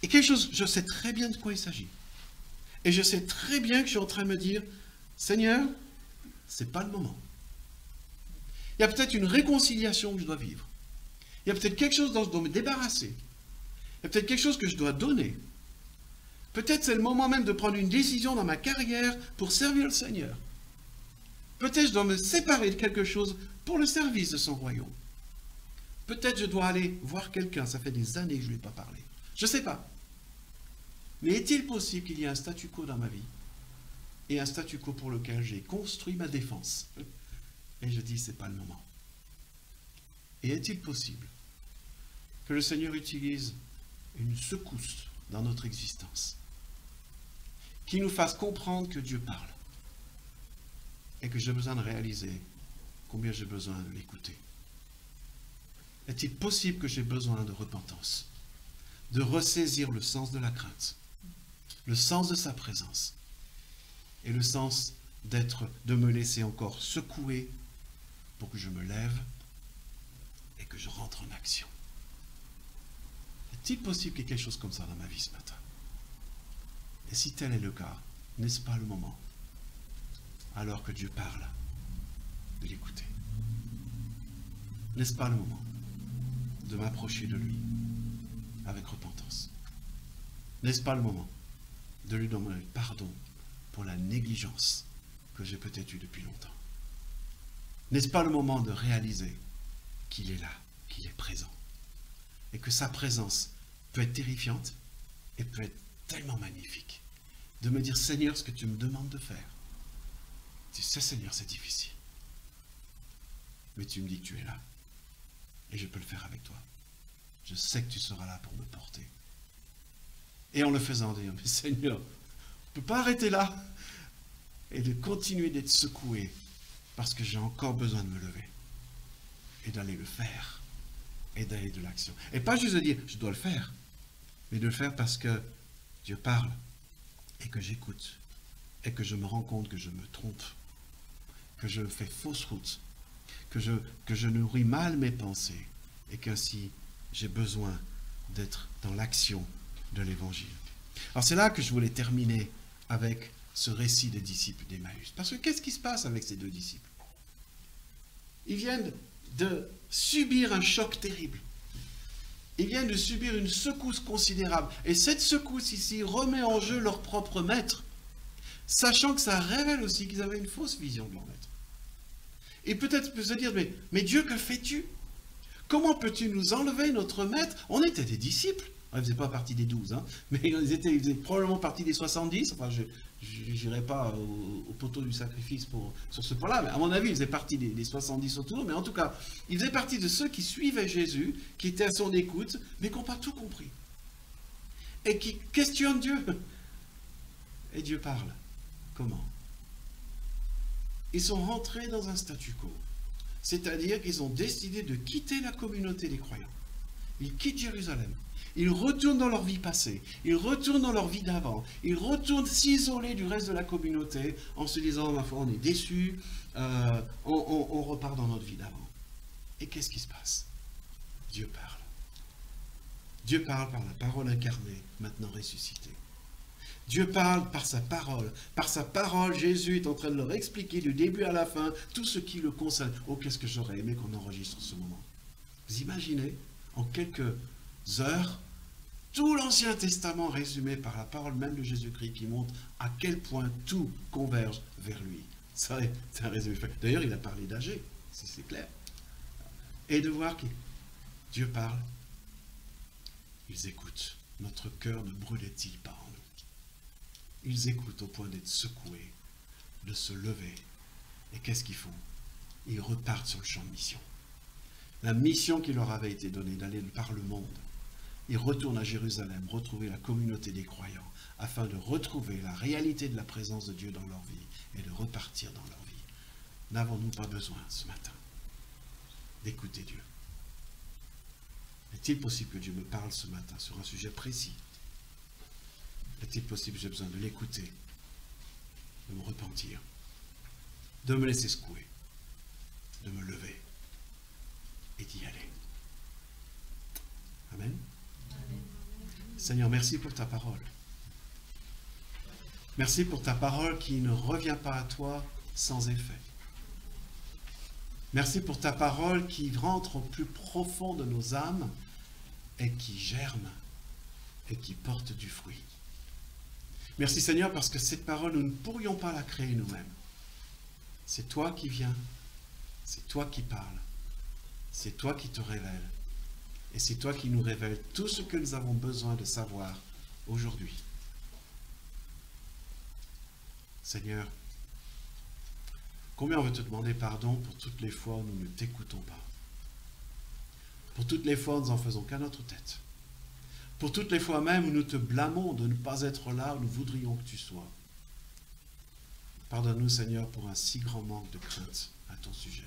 Et quelque chose, je sais très bien de quoi il s'agit. Et je sais très bien que je suis en train de me dire, Seigneur, ce n'est pas le moment. Il y a peut-être une réconciliation que je dois vivre. Il y a peut-être quelque chose dont je dois me débarrasser. Il y a peut-être quelque chose que je dois donner. Peut-être c'est le moment même de prendre une décision dans ma carrière pour servir le Seigneur. Peut-être je dois me séparer de quelque chose pour le service de son royaume. Peut-être je dois aller voir quelqu'un, ça fait des années que je ne lui ai pas parlé. Je ne sais pas. Mais est-il possible qu'il y ait un statu quo dans ma vie et un statu quo pour lequel j'ai construit ma défense? Et je dis, ce n'est pas le moment. Et est-il possible que le Seigneur utilise une secousse dans notre existence qui nous fasse comprendre que Dieu parle et que j'ai besoin de réaliser combien j'ai besoin de l'écouter? Est-il possible que j'ai besoin de repentance, de ressaisir le sens de la crainte, le sens de sa présence et le sens de me laisser encore secouer pour que je me lève et que je rentre en action? Est-il possible qu'il y ait quelque chose comme ça dans ma vie ce matin? Et si tel est le cas, N'est-ce pas le moment, alors que Dieu parle, de l'écouter? N'est-ce pas le moment de m'approcher de lui avec repentance? N'est-ce pas le moment de lui demander pardon pour la négligence que j'ai peut-être eue depuis longtemps? N'est-ce pas le moment de réaliser qu'il est là, qu'il est présent, et que sa présence peut être terrifiante et peut être tellement magnifique, de me dire, Seigneur, ce que tu me demandes de faire, tu sais, Seigneur, c'est difficile, mais tu me dis que tu es là, et je peux le faire avec toi. Je sais que tu seras là pour me porter. Et en le faisant, dire, mais Seigneur, on ne peut pas arrêter là, et de continuer d'être secoué, parce que j'ai encore besoin de me lever, et d'aller le faire, et d'aller de l'action. Et pas juste de dire, je dois le faire, mais de le faire parce que Dieu parle, et que j'écoute, et que je me rends compte que je me trompe, que je fais fausse route, que je nourris mal mes pensées, et qu'ainsi j'ai besoin d'être dans l'action de l'Évangile. Alors c'est là que je voulais terminer avec ce récit des disciples d'Emmaüs. Parce que qu'est-ce qui se passe avec ces deux disciples? Ils viennent de subir un choc terrible. Ils viennent de subir une secousse considérable. Et cette secousse ici remet en jeu leur propre maître, sachant que ça révèle aussi qu'ils avaient une fausse vision de leur maître. Et peut-être peut se dire, mais Dieu, que fais-tu? Comment peux-tu nous enlever notre maître? On était des disciples. Ils ne faisaient pas partie des 12, hein, mais ils faisaient probablement partie des 70. Enfin, je n'irai pas au poteau du sacrifice sur ce point-là, mais à mon avis, ils faisaient partie des 70 autour. Mais en tout cas, ils faisaient partie de ceux qui suivaient Jésus, qui étaient à son écoute, mais qui n'ont pas tout compris. Et qui questionnent Dieu. Et Dieu parle. Comment? Ils sont rentrés dans un statu quo. C'est-à-dire qu'ils ont décidé de quitter la communauté des croyants. Ils quittent Jérusalem. Ils retournent dans leur vie passée. Ils retournent dans leur vie d'avant. Ils retournent s'isoler du reste de la communauté en se disant, ma foi, on est déçus, on repart dans notre vie d'avant. Et qu'est-ce qui se passe? Dieu parle. Dieu parle par la parole incarnée, maintenant ressuscitée. Dieu parle par sa parole. Par sa parole, Jésus est en train de leur expliquer du début à la fin tout ce qui le concerne. Oh, qu'est-ce que j'aurais aimé qu'on enregistre ce moment. Vous imaginez, en quelques heures, tout l'Ancien Testament résumé par la parole même de Jésus-Christ qui montre à quel point tout converge vers lui. Ça, c'est un résumé. D'ailleurs, il a parlé d'âgé, c'est clair. Et de voir que Dieu parle, ils écoutent. Notre cœur ne brûlait-il pas en nous? Ils écoutent au point d'être secoués, de se lever. Et qu'est-ce qu'ils font? Ils repartent sur le champ de mission. La mission qui leur avait été donnée d'aller par le monde. Ils retournent à Jérusalem, retrouver la communauté des croyants, afin de retrouver la réalité de la présence de Dieu dans leur vie et de repartir dans leur vie. N'avons-nous pas besoin ce matin d'écouter Dieu? Est-il possible que Dieu me parle ce matin sur un sujet précis? Est-il possible que j'ai besoin de l'écouter, de me repentir, de me laisser secouer, de me lever et d'y aller? Amen. Seigneur, merci pour ta parole. Merci pour ta parole qui ne revient pas à toi sans effet. Merci pour ta parole qui rentre au plus profond de nos âmes et qui germe et qui porte du fruit. Merci Seigneur parce que cette parole, nous ne pourrions pas la créer nous-mêmes. C'est toi qui viens, c'est toi qui parles, c'est toi qui te révèles. Et c'est toi qui nous révèles tout ce que nous avons besoin de savoir aujourd'hui. Seigneur, combien on veut te demander pardon pour toutes les fois où nous ne t'écoutons pas. Pour toutes les fois où nous n'en faisons qu'à notre tête. Pour toutes les fois même où nous te blâmons de ne pas être là où nous voudrions que tu sois. Pardonne-nous, Seigneur, pour un si grand manque de crainte à ton sujet.